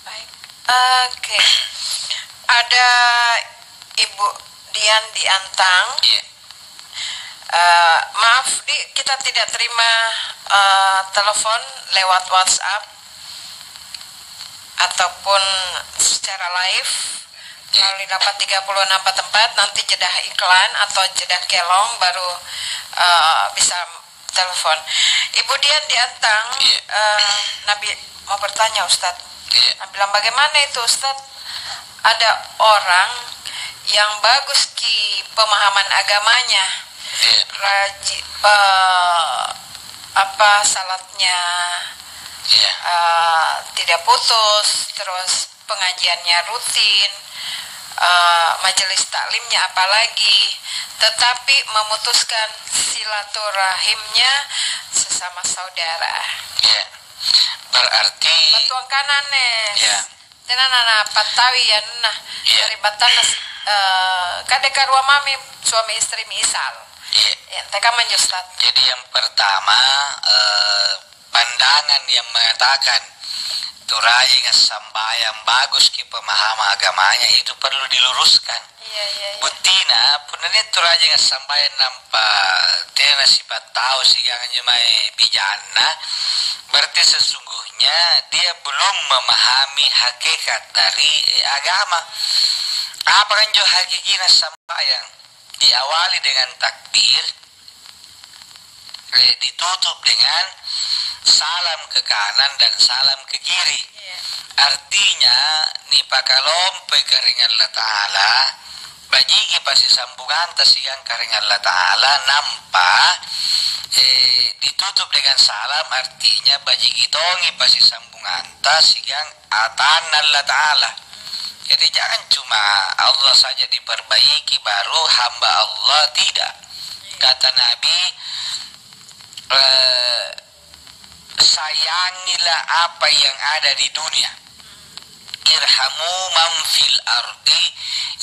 Baik. Oke. Ada Ibu Dian di Antang. Iya. Maaf, kita tidak terima telepon lewat WhatsApp ataupun secara live melalui 836 nanti jeda iklan atau jeda kelong baru bisa telepon. Ibu Dian di Antang, Nabi mau bertanya Ustadz. Nabi bilang bagaimana itu Ustadz? Ada orang yang bagus ki pemahaman agamanya, rajin salatnya tidak putus, terus pengajiannya rutin, majelis taklimnya apalagi, tetapi memutuskan silaturahimnya sesama saudara. Berarti batuang kanan tenana patawi ya nah dari batana kadeka ruang mami suami istri misal. Mereka menjustat. Jadi yang pertama pandangan yang mengatakan Turaji sambayang bagus ki pemahaman agamanya itu perlu diluruskan. Butina punanya Turaji sambayang nampak tena sifat tahu sih jangan jemai bijana. Berarti sesungguhnya dia belum memahami hakikat dari agama. Apa kan jo hakikina sambayang diawali dengan takbir, ditutup dengan salam ke kanan dan salam ke kiri. Artinya ni pakalompe karing Allah Ta'ala bajigi pasti sambungan tasigang karing Allah Ta'ala nampak ditutup dengan salam, artinya bajigi tongi pasti sambungan tasigang atan Allah Ta'ala. Jadi jangan cuma Allah saja diperbaiki baru hamba Allah, tidak. Kata Nabi, sayangilah apa yang ada di dunia. Irhamu man fil ardi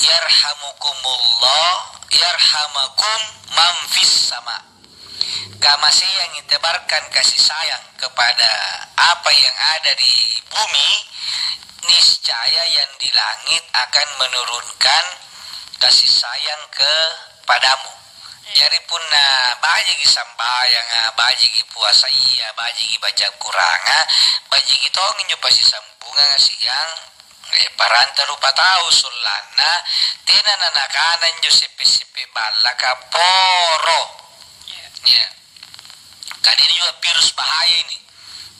yarhamukumullah yarhamakum man fis sama. Kasih yang ditebarkan kasih sayang kepada apa yang ada di bumi, niscaya yang di langit akan menurunkan kasih sayang kepadamu. Jadi pun bajigi sambayang, bajigi puasa iya, bajigi baca Qur'an, bajigi tongin jo pasti sambungan siang paranta lupa tahu sulana tenan anak-anak jo sipi-sipi balaka poro. Ya. Kan ini juga virus bahaya ini.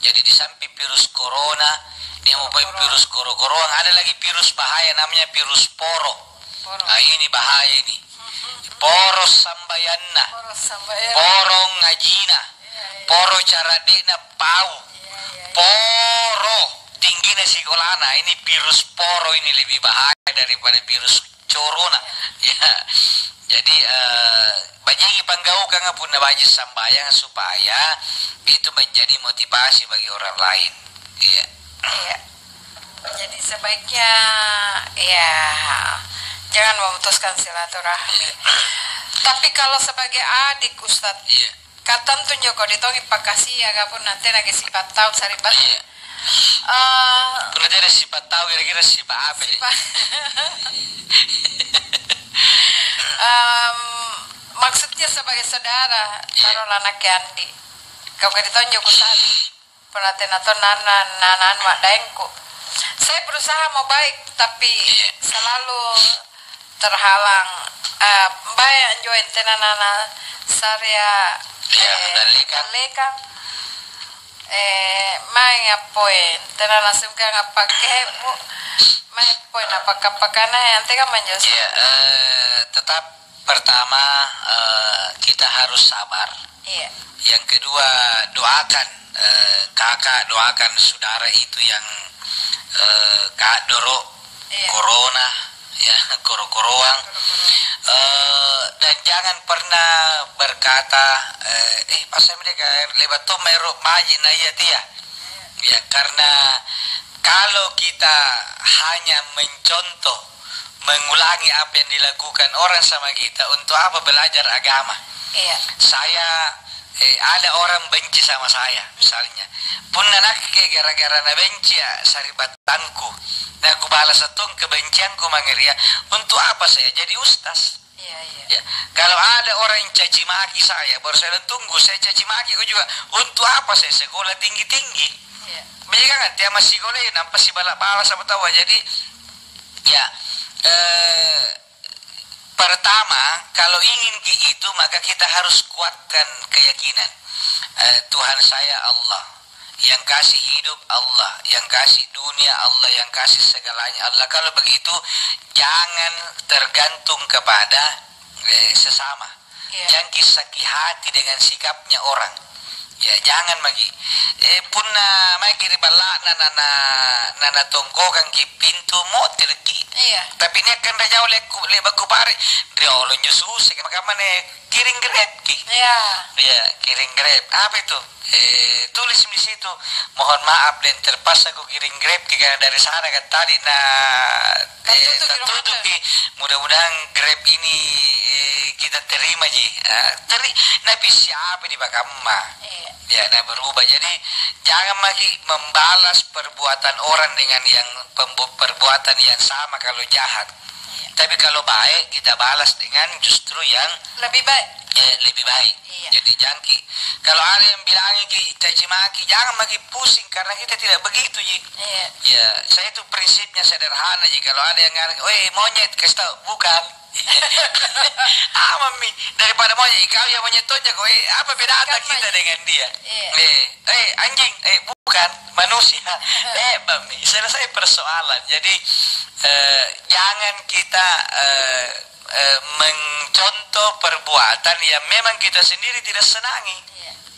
Jadi di samping virus corona, dia mau virus koro-koroang, ada lagi virus bahaya namanya virus poro. Nah ini bahaya ini. Poro sambayanna, poro ngajina, poro cara dina pau, poro tingginya sekolahna. Ini virus poro ini lebih bahaya daripada virus corona. Ya, jadi banyak panggau kang pun baca sambayang supaya itu menjadi motivasi bagi orang lain. Iya. Iya. Jadi sebaiknya ya jangan memutuskan silaturahmi. Tapi kalau sebagai adik Ustadz, katan tuh joko ditongi pakasih ya gapun nanti lagi sifat tahu saribat. Iya. Nanti ada sifat tahu kira-kira sifat apa? Maksudnya sebagai saudara, taruhlah anak Andi. Kau ditonjok Ustaz. Perhatian atau nanan mak daengku. Saya berusaha mau baik tapi selalu terhalang. Baik join tenanana saya leka. Mai ngapoin tenana sumka ngapake bu. Mai poin apakah yang tega menjos. Tetap pertama kita harus sabar. Iya. Yang kedua doakan kakak, doakan saudara itu yang kak doro corona ya koro-koroang. Dan jangan pernah berkata pas mereka lewat tuh merok maji na iya dia. Ya karena kalau kita hanya mencontoh mengulangi apa yang dilakukan orang sama kita, untuk apa belajar agama? Iya. Saya ada orang benci sama saya misalnya, pun anak gara-gara na benci ya saribatanku, nah aku balas setung kebencianku mangeria, untuk apa saya jadi ustaz? Iya. Ya, kalau ada orang yang caci maki saya, baru saya tunggu saya caci maki aku juga, untuk apa saya sekolah tinggi-tinggi? Iya. Banyak kan dia masih sekolah nampak si balak-balak sama tahu, jadi ya pertama kalau ingin itu maka kita harus kuatkan keyakinan Tuhan saya Allah, yang kasih hidup Allah, yang kasih dunia Allah, yang kasih segalanya Allah. Kalau begitu jangan tergantung kepada sesama, jangan kisah hati dengan sikapnya orang. Ya jangan lagi punna mai kiri balak nana tongkokan ki pintu motor ki. Iya. Tapi ini akan dah jauh lebaku pare dia olon Yesus kamane kiring grab ki. Iya. Dia kiring grab apa itu? Tulis di situ mohon maaf dan terpaksa aku kiring grab ki karena dari sana kan tadi tertutup ki. Mudah-mudahan grab ini kita terima ji. Tapi siapa di bakamma? Ya, nah berubah. Jadi jangan lagi membalas perbuatan orang dengan yang perbuatan yang sama kalau jahat. Tapi kalau baik kita balas dengan justru yang lebih baik. Lebih baik. Iya. Jadi jangki. Kalau ada yang bilang caci maki, jangan lagi pusing karena kita tidak begitu ji. Iya. Ya, saya itu prinsipnya sederhana ji. Kalau ada yang ngomong, monyet, kasih tahu bukan. Mami daripada monyet, kau yang monyet aja kau apa beda kita dengan dia? Anjing, bukan manusia. Mami selesai persoalan. Jadi jangan kita mencontoh perbuatan yang memang kita sendiri tidak senangi.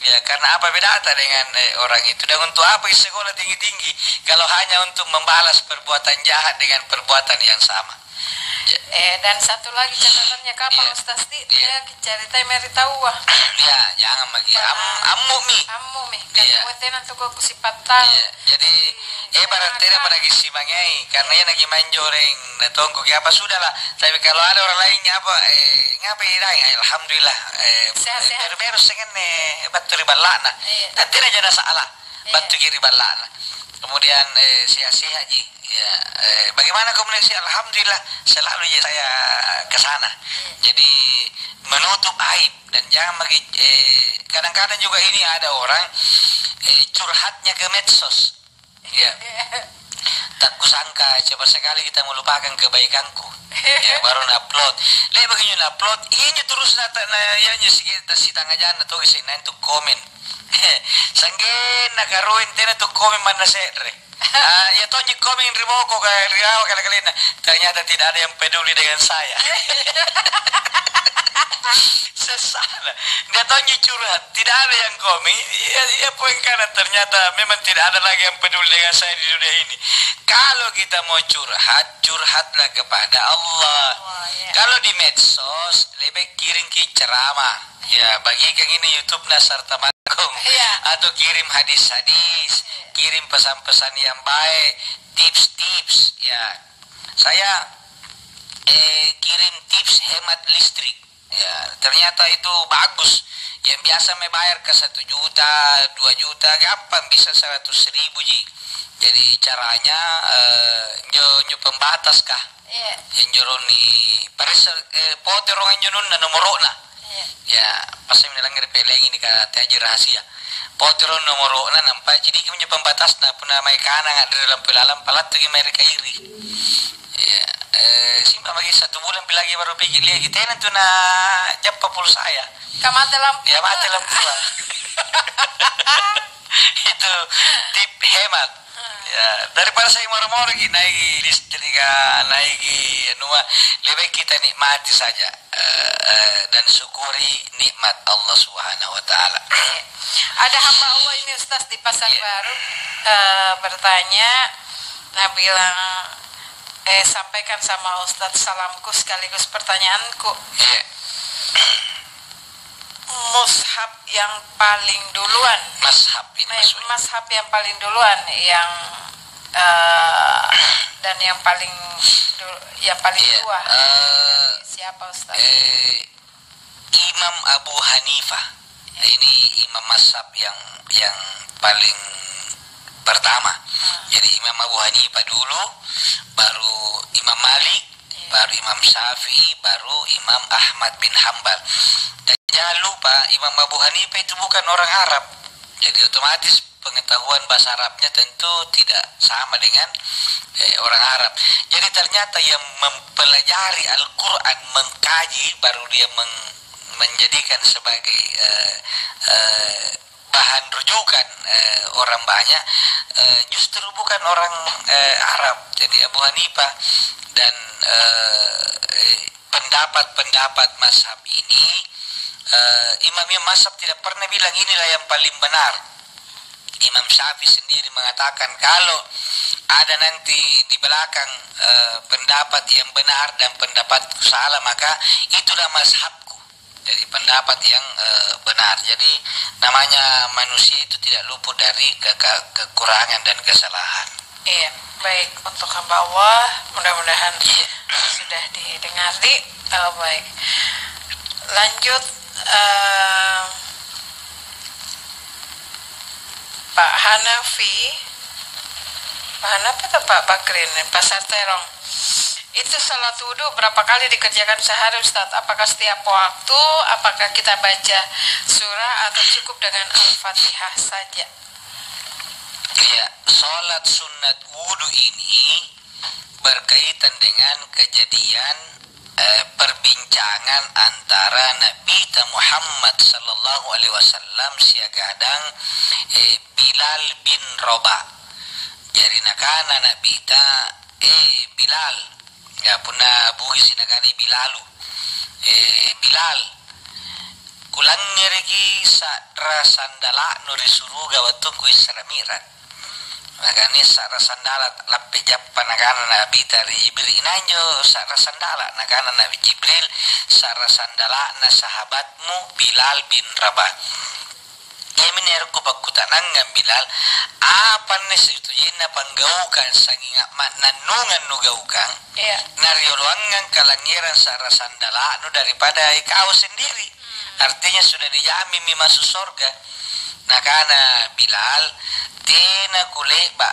Ya karena apa beda dengan orang itu? Dan untuk apa sekolah tinggi-tinggi kalau hanya untuk membalas perbuatan jahat dengan perbuatan yang sama? Dan satu lagi catatannya kapal Ustaz dia cerita meri tahu ya jangan lagi ammu mi kan tenan tuh aku sifat tahu. Jadi barat tidak pada gisi mangai karena ya lagi main joreng datongku apa sudahlah. Tapi kalau ada orang lain ngapain alhamdulillah sehat beres dengan batu ribalana dan tidak ada salah batu kiri balana. Kemudian sehat-sehat ji. Ya, bagaimana komunikasi? Alhamdulillah selalu ya saya ke sana. Jadi menutup aib dan jangan bagi kadang-kadang juga ini ada orang curhatnya ke medsos. Ya. tak kusangka cepat sekali kita melupakan kebaikanku. Ya baru upload. Lek begini upload, ini terus nata ya si tangga jana tuh si nanti komen. Sanggen nakaruin tena tuh komen mana sedre. Ya toh komen riboko kayak riaw kali-kali. Ternyata tidak ada yang peduli dengan saya. Sesana dia tanya curhat, tidak ada yang komen. Ya poin karena ternyata memang tidak ada lagi yang peduli dengan saya di dunia ini. Kalau kita mau curhat, curhatlah kepada Allah. Kalau di medsos lebih kirim ke ceramah, ya bagikan ini YouTube Nasar Tamakum, atau kirim hadis-hadis, kirim pesan-pesan yang baik, tips-tips. Ya saya kirim tips hemat listrik. Ya, ternyata itu bagus. Yang biasa membayar ke 1 juta, 2 juta, kapan bisa 100.000 ji. Jadi caranya nyo pembatas kah? Yang joroni paris poterongan jonun na nomorona. Ya, pasti menilangir peleng ini kata aja rahasia. Poteron nomorona nampak jadi punya pembatas na puna mai kana ngak dalam pelalam palat tu mai kairi. Ya, simpang bagi 1 bulan lagi baru pikir lihat kita nanti na japa pulsa saya. Kamate lampu. Ya mati lampu. Itu tip hemat. Ya, daripada saya moro-moro lagi naik listrik, naik nuah, lebih kita nikmati saja dan syukuri nikmat Allah Subhanahu wa taala. Ada hamba Allah ini Ustaz di Pasar Baru bertanya, nah bilang sampaikan sama Ustaz salamku sekaligus pertanyaanku. Mushaf yang paling duluan. Mushaf yang paling duluan yang dan yang paling tua. Siapa Ustaz? Imam Abu Hanifah. Ini imam mazhab yang paling pertama. Jadi Imam Abu Hanifah dulu, baru Imam Malik, baru Imam Syafi'i, baru Imam Ahmad bin Hambal. Dan jangan lupa Imam Abu Hanifah itu bukan orang Arab. Jadi otomatis pengetahuan bahasa Arabnya tentu tidak sama dengan orang Arab. Jadi ternyata yang mempelajari Al-Quran, mengkaji, baru dia menjadikan sebagai bahan rujukan orang banyak, justru bukan orang Arab. Jadi Abu Hanifah dan pendapat mazhab ini, imam mazhab tidak pernah bilang inilah yang paling benar. Imam Syafi'i sendiri mengatakan kalau ada nanti di belakang pendapat yang benar dan pendapat salah, maka itulah mazhabku. Jadi pendapat yang benar. Jadi namanya manusia itu tidak luput dari kekurangan dan kesalahan. Iya, baik untuk hamba Allah, mudah-mudahan sudah didengar. Baik. Lanjut Pak Hanafi atau Pak Bakrin, Pasar Terong. Itu salat wudhu berapa kali dikerjakan sehari Ustaz? Apakah setiap waktu? Apakah kita baca surah atau cukup dengan Al-Fatihah saja? Ya, salat sunat wudhu ini berkaitan dengan kejadian perbincangan antara Nabi Muhammad sallallahu alaihi wasallam siagadang Bilal bin Rabah. Jadi nakana Nabi Bilal ya puna bugi sinagani Bilalu Bilal kulang ngeregi sadra sandala nuri suruga watu ku isramiran magani sadra sandala lappe jappa nagana Nabi tari Jibril inanjo sadra sandala nagana Nabi Jibril sadra sandala na sahabatmu Bilal bin Rabah. Kami nerku pakutanang ng Bilal apan na situ na panggaukan sanging nanungan no gaukang nariuluangan kalangiran sa rasandala no daripada ikaw sendiri. Artinya sudah dijamin masuk surga. Nakana Bilal tina kuleba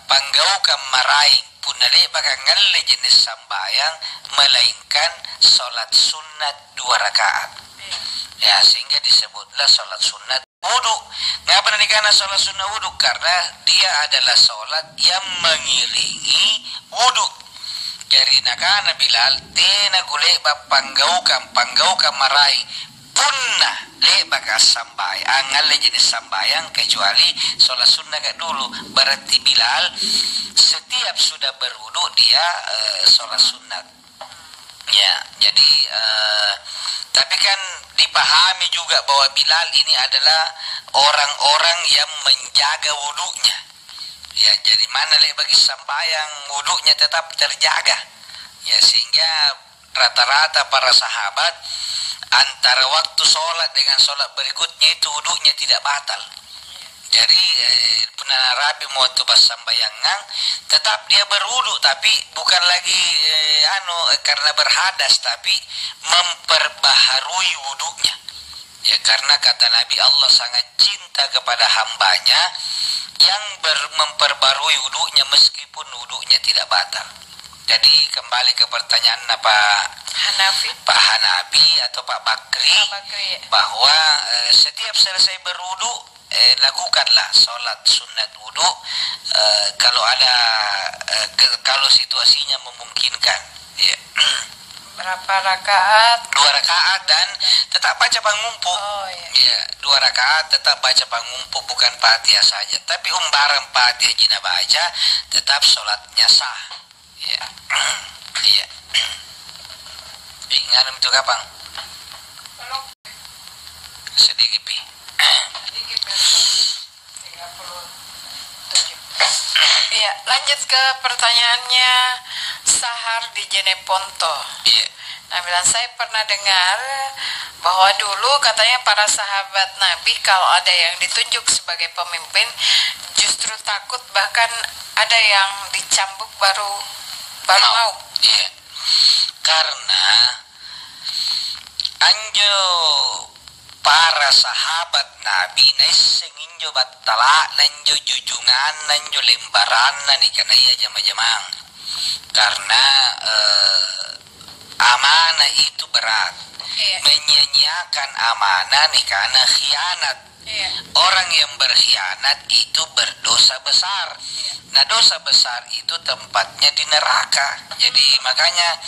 panggaukang maraing punali baka ngalle jenis sambayang melainkan salat sunat 2 rakaat. Ya, sehingga disebutlah salat sunat wudu. Ngapa karena sholat sunnah wudu? Karena dia adalah sholat yang mengiringi wudu. Jadi nakana Bilal tena gule panggaukan marai punna le bakas sambai angal jenis sambayang kecuali sholat sunnah gak dulu. Berarti Bilal setiap sudah berwudu dia sholat sunat. Ya, jadi tapi kan dipahami juga bahwa Bilal ini adalah orang-orang yang menjaga wudunya. Ya, jadi mana bagi sambayang wudunya tetap terjaga. Ya, sehingga rata-rata para sahabat antara waktu sholat dengan sholat berikutnya itu wudunya tidak batal. Jadi punana rabi mau tu pas sambayangan tetap dia berwudu, tapi bukan lagi karena berhadas, tapi memperbaharui wudunya. Ya, karena kata Nabi Allah sangat cinta kepada hambanya yang memperbarui wudunya meskipun wudunya tidak batal. Jadi kembali ke pertanyaan Pak Hanafi atau Pak Bakri, bahwa setiap selesai berwudu lakukanlah sholat sunat wudu kalau ada kalau situasinya memungkinkan. Ya. Berapa rakaat? 2 rakaat dan tetap baca pangumpu. Oh, iya. Ya, 2 rakaat tetap baca pangumpu, bukan Fatihah saja. Tapi umbaran Fatihah jina baca tetap sholatnya sah. Ya. Iya. Ingat itu kapan? Sedikit pi. Iya, lanjut ke pertanyaannya Sahar di Jeneponto. Iya. Nah, bilang saya pernah dengar bahwa dulu katanya para sahabat Nabi kalau ada yang ditunjuk sebagai pemimpin justru takut, bahkan ada yang dicambuk baru mau. Iya. Karena anjo para sahabat Nabi senginjo battala nanjo jujungan nanjo lembaran nani kana iya jama-jamang. Karena amanah itu berat. Iya. Menyia-nyiakan amanah nih karena khianat. Iya. Orang yang berkhianat itu berdosa besar. Nah, dosa besar itu tempatnya di neraka. Jadi makanya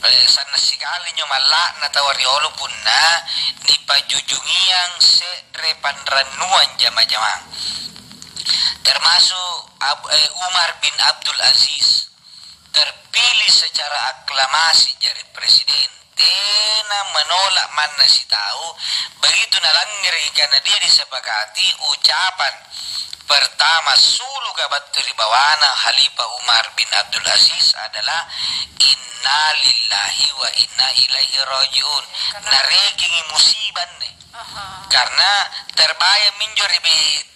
sana sekali nyomalak na tawariolo punna ni pajujungiang se repanranuan jama-jamang. Termasuk Umar bin Abdul Aziz terpilih secara aklamasi jadi presiden. Tena menolak mana si tahu begitu nalangir karena dia disepakati ucapan pertama sulu kabat bawana Khalifah Umar bin Abdul Aziz adalah inna lillahi wa inna ilaihi rajiun. Naregingi musibah nih. Karena terbayang minjori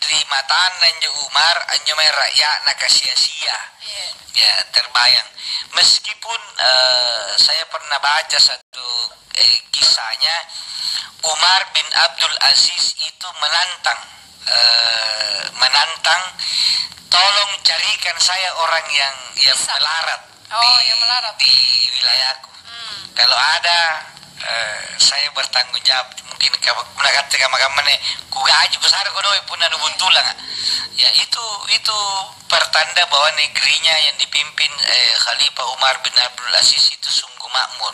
terima tanah Umar anjo may rakyat nak sia-sia. Ya, terbayang. Meskipun saya pernah baca satu kisahnya, Umar bin Abdul Aziz itu menantang tolong carikan saya orang yang melarat di wilayahku. Kalau ada saya bertanggung jawab, mungkin kata kamu ku gaji besar ko doi pun anu buntulang. Ya, itu pertanda bahwa negerinya yang dipimpin Khalifah Umar bin Abdul Aziz itu sungguh makmur.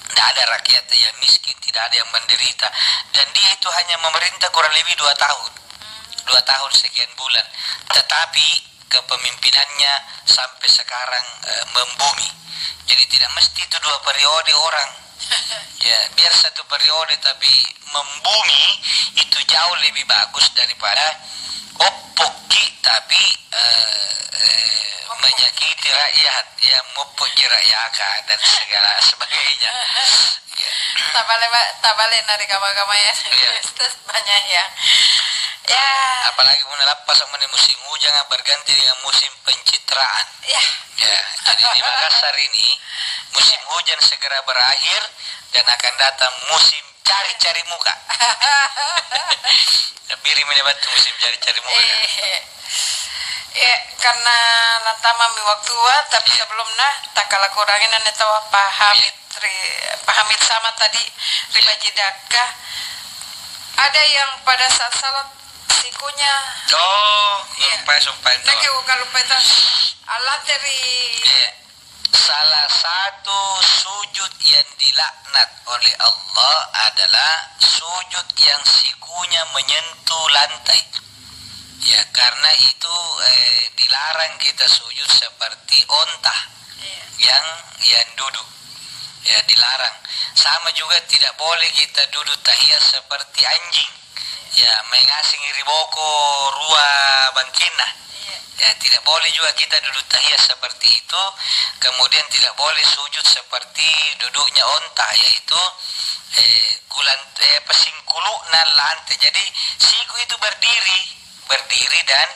Tidak ada rakyat yang miskin, tidak ada yang menderita, dan dia itu hanya memerintah kurang lebih 2 tahun. 2 tahun sekian bulan, tetapi kepemimpinannya sampai sekarang membumi. Jadi tidak mesti itu 2 periode orang. Ya, biar 1 periode tapi membumi itu jauh lebih bagus daripada opoki tapi menyakiti rakyat, ya mupuji rakyat dan segala sebagainya. Ya. Tabale nari kama-kama ya. Banyak ya. Apalagi menelapas sama musim hujan berganti dengan musim pencitraan. Ya. Jadi di Makassar ini musim hujan segera berakhir dan akan datang musim cari-cari muka. Biri menyebut musim cari-cari muka. Ya, karena lantamami waktu tapi sebelumnya tak kalah kurangin atau Pak Hamid sama tadi riba jedakah ada yang pada saat salat sikunya sumpah lagi kalau lupa Allah dari salah satu sujud yang dilaknat oleh Allah adalah sujud yang sikunya menyentuh lantai. Ya, karena itu dilarang kita sujud seperti onta yang duduk. Ya, dilarang. Sama juga tidak boleh kita duduk tahiyat seperti anjing. Ya, mengasing riboko rua bangkina. Ya, tidak boleh juga kita duduk tahiyat seperti itu. Kemudian tidak boleh sujud seperti duduknya onta, yaitu pesingkulu na lantai. Jadi siku itu berdiri dan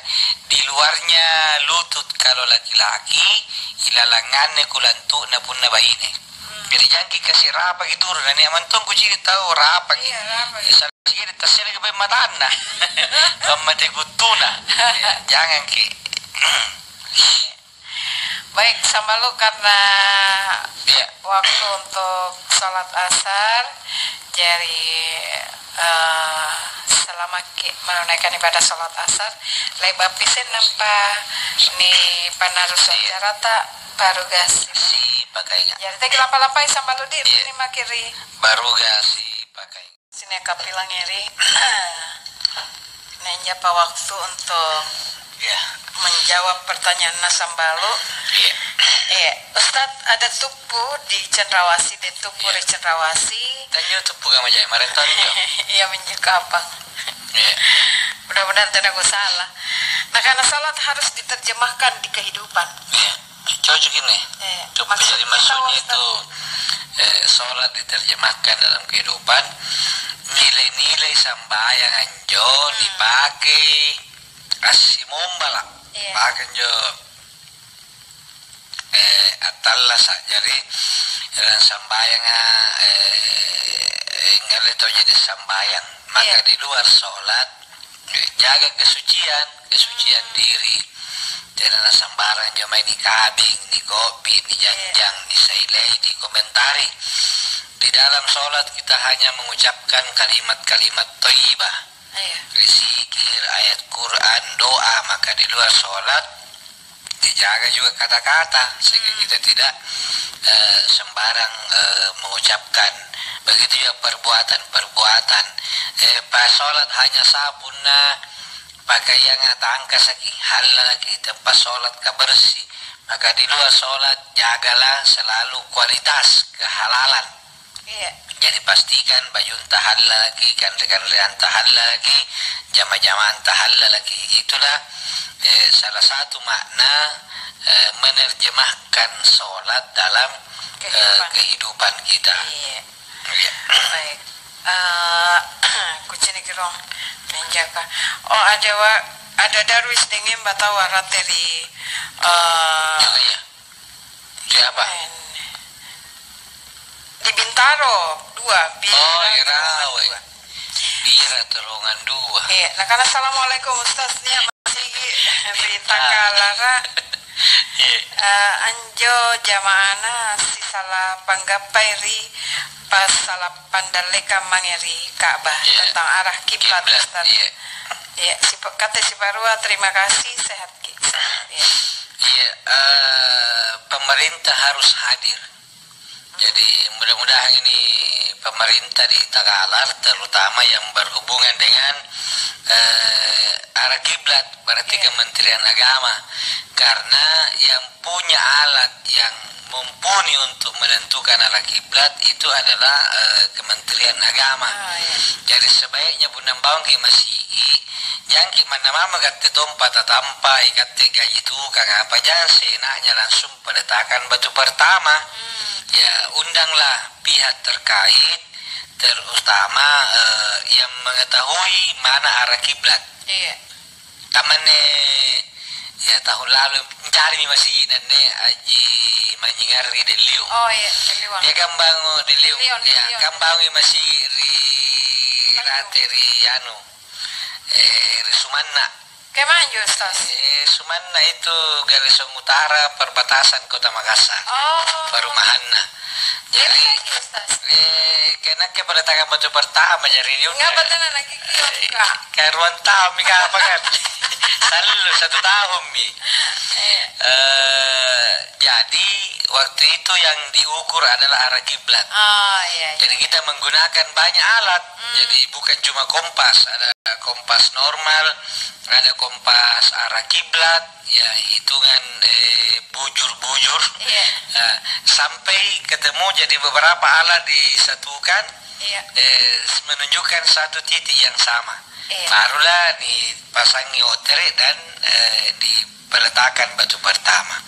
di luarnya lutut kalau laki-laki, ilalangannya kulantu na punna baine. Jadi jangan kasih rapa gitu, dan yang mentong kuci tahu rapa gitu. Sedikit tasnya ke pematana, pemate gutuna. Jangan ki. Baik, sama lu karena waktu untuk sholat asar, jadi selama menunaikan ibadah sholat asar, lebar pisen nampak ni panarus jarata baru gas si pakai. Jadi tadi lapai sama lu dir ini makiri baru gas si pakai. Sini kapilang nyeri. Nanya apa waktu untuk menjawab pertanyaan Nasambalu. Ustadz ada tupu di Cendrawasih, di tupu di Cendrawasih. Tanya tupu kamu jaya kemarin tanya. Iya menjuk apa? Mudah-mudahan tidak salah. Nah karena salat harus diterjemahkan di kehidupan. Cocok ini. Jadi maksudnya itu sholat diterjemahkan dalam kehidupan. Nilai-nilai sambayang anjo dipakai asimomba pakai jo atalla jadi dalam sambayang ngaleto jadi sambayang. Maka di luar sholat jaga kesucian diri. Jangan sembarang jamaah ini kabing, ni kopi, ni janjang, ni sailai, ni komentari. Di dalam sholat kita hanya mengucapkan kalimat-kalimat thayyibah, zikir, ayat Quran, doa. Maka di luar sholat dijaga juga kata-kata sehingga kita tidak sembarang mengucapkan. Begitu juga perbuatan-perbuatan. Pas sholat hanya sabunna pakaian tangka saking halal kita pas sholat kebersih. Maka di luar sholat jagalah selalu kualitas kehalalan. Jadi pastikan baju tahallal lagi, kan tahallal lagi, jama-jamaan tahallal lagi. Itulah salah satu makna menerjemahkan sholat dalam kehidupan kita. Baik. Kucing kirong menjaga. Oh ada darwis dengan batawarat dari siapa? Di Bintaro 2 Bira terowongan 2. Iya, nah karena assalamualaikum Ustaznya masih berita kalara anjo jamaana si salah panggapai ri pas salah pandaleka mangeri Ka'bah tentang arah kiblat Ustaz. Iya, kata si Parua terima kasih sehat ki. Pemerintah harus hadir. Jadi mudah-mudahan ini pemerintah di Tagalar terutama yang berhubungan dengan arah kiblat berarti Kementerian Agama, karena yang punya alat yang mumpuni untuk menentukan arah kiblat itu adalah Kementerian Agama. Jadi sebaiknya Bunda Bawang ki masih jangan ki mana mama kate tompa tatampa ikate gaji tukang apa, jangan seenaknya langsung peletakan batu pertama. Ya undanglah pihak terkait terutama yang mengetahui mana arah kiblat. Kamane ya tahun lalu mencari nih masih nene aji manyingari deliu. Ya kambangu deliu. Ya kambangu masih rateri anu. Sumanna. Kemana Ustaz? Sumanna itu Galesong Utara, perbatasan Kota Makassar. Perumahanna. Jadi kena ke peletakan batu pertama jadi ini nggak betul lagi kira kayak ruang tahu mi apa kan selalu 1 tahun mi. Jadi waktu itu yang diukur adalah arah kiblat. Iya. Jadi kita menggunakan banyak alat. Jadi bukan cuma kompas, ada kompas normal, ada kompas arah kiblat, ya hitungan bujur-bujur. Sampai ketemu jadi beberapa alat disatukan, menunjukkan satu titik yang sama. Barulah dipasangi otere dan dipeletakkan batu pertama.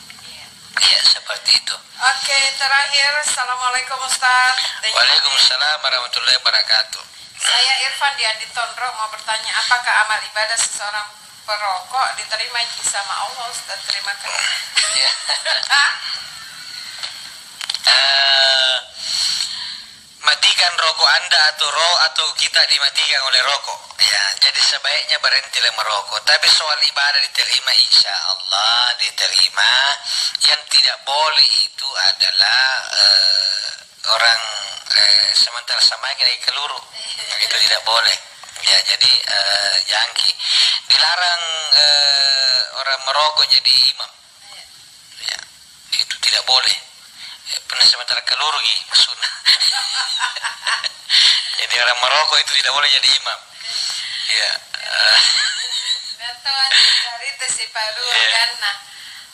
Ya, seperti itu. Oke, terakhir, Assalamualaikum Ustaz. Waalaikumsalam warahmatullahi wabarakatuh. Saya Irfan di Andi Tondro mau bertanya, apakah amal ibadah seseorang perokok diterima sama Allah Ustaz? Terima kasih. Ya. Matikan rokok Anda atau kita dimatikan oleh rokok. Ya, jadi sebaiknya berhentilah merokok. Tapi soal ibadah diterima, insya Allah diterima. Yang tidak boleh itu adalah orang sementara sama lagi keluru. Itu tidak boleh. Ya, jadi jangki. Dilarang orang merokok jadi imam. Ya, itu tidak boleh. Pernah sementara keluru sunnah. Jadi orang merokok itu tidak boleh jadi imam. Ya. Betul, dari itu si Paru kan.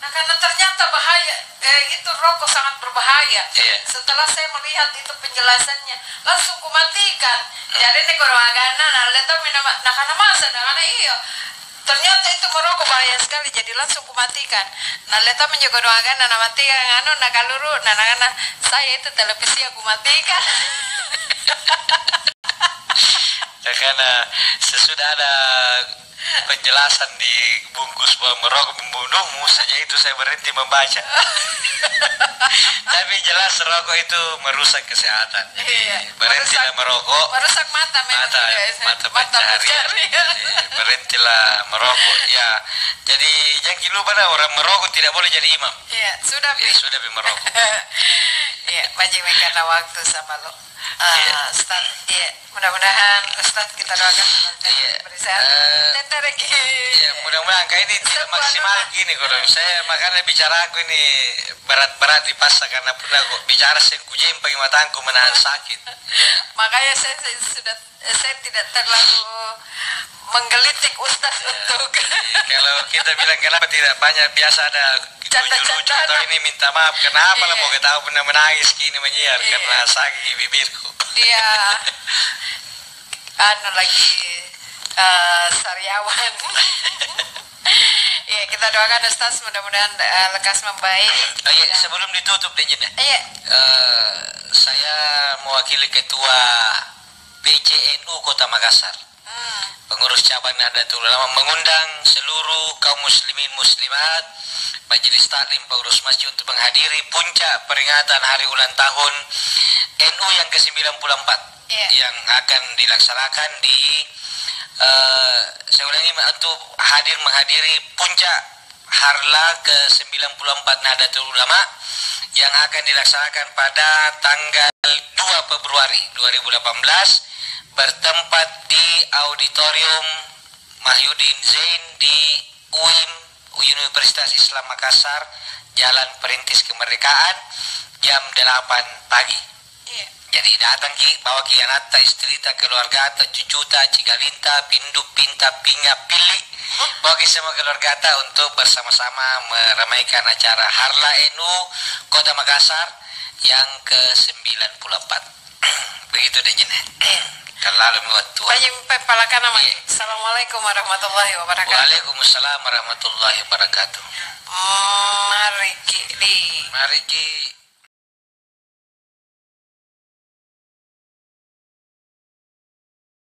Nah, karena ternyata bahaya, itu rokok sangat berbahaya. Setelah saya melihat itu penjelasannya, langsung kumatikan. Jadi ini kurang agana, lihat nah karena masa, karena iya. Ternyata itu merokok bahaya sekali, jadi langsung kumatikan. Nah, lihat menjaga doakan, nah matikan, nah kaluru, nah saya itu televisi aku matikan. Karena sesudah ada penjelasan di bungkus bahwa merokok membunuhmu saja itu saya berhenti membaca. Tapi jelas rokok itu merusak kesehatan. Berhentilah merokok. Merusak mata memang. Mata pencaharian. Berhentilah merokok. Ya, jadi jangan lupa orang merokok tidak boleh jadi imam. Iya, sudah sudah merokok. Iya, banyak karena waktu sama lo. Ustaz, mudah-mudahan Ustaz kita doakan berisahat. Mudah-mudahan kayak ini tidak maksimal gini kalau saya makanya bicara aku ini berat-berat dipaksa karena pernah bicara saya kujem pagi matangku menahan sakit. Makanya saya tidak terlalu menggelitik Ustaz untuk kalau kita bilang kenapa tidak banyak biasa ada lucu-lucu atau ini minta maaf kenapa lah mau ketahui benar menangis gini menyiar karena sakit di bibirku. Dia lagi sariawan. Iya, kita doakan Ustaz mudah-mudahan lekas membaik. Sebelum ditutup deh saya mewakili ketua PCNU Kota Makassar. Pengurus cabang Nahdlatul Ulama mengundang seluruh kaum muslimin muslimat, majelis taklim, pengurus masjid untuk menghadiri puncak peringatan hari ulang tahun NU yang ke-94 yang akan dilaksanakan di saya ulangi untuk menghadiri puncak Harla ke-94 Nahdlatul Ulama yang akan dilaksanakan pada tanggal 2 Februari 2018 bertempat di Auditorium Mahyudin Zain di UIM, Universitas Islam Makassar, Jalan Perintis Kemerdekaan, jam 8 pagi. Jadi datang bawa kianata, istri ta, keluarga ta, cucu ta, cigalinta, pindu, pinta, pinga, pilih. Bawa semua keluarga ta untuk bersama-sama meramaikan acara Harla NU Kota Makassar yang ke-94. Begitu deh Jene. Terlalu waktu. Palakan nama. Assalamualaikum warahmatullahi wabarakatuh. Waalaikumsalam warahmatullahi wabarakatuh. Mari ki.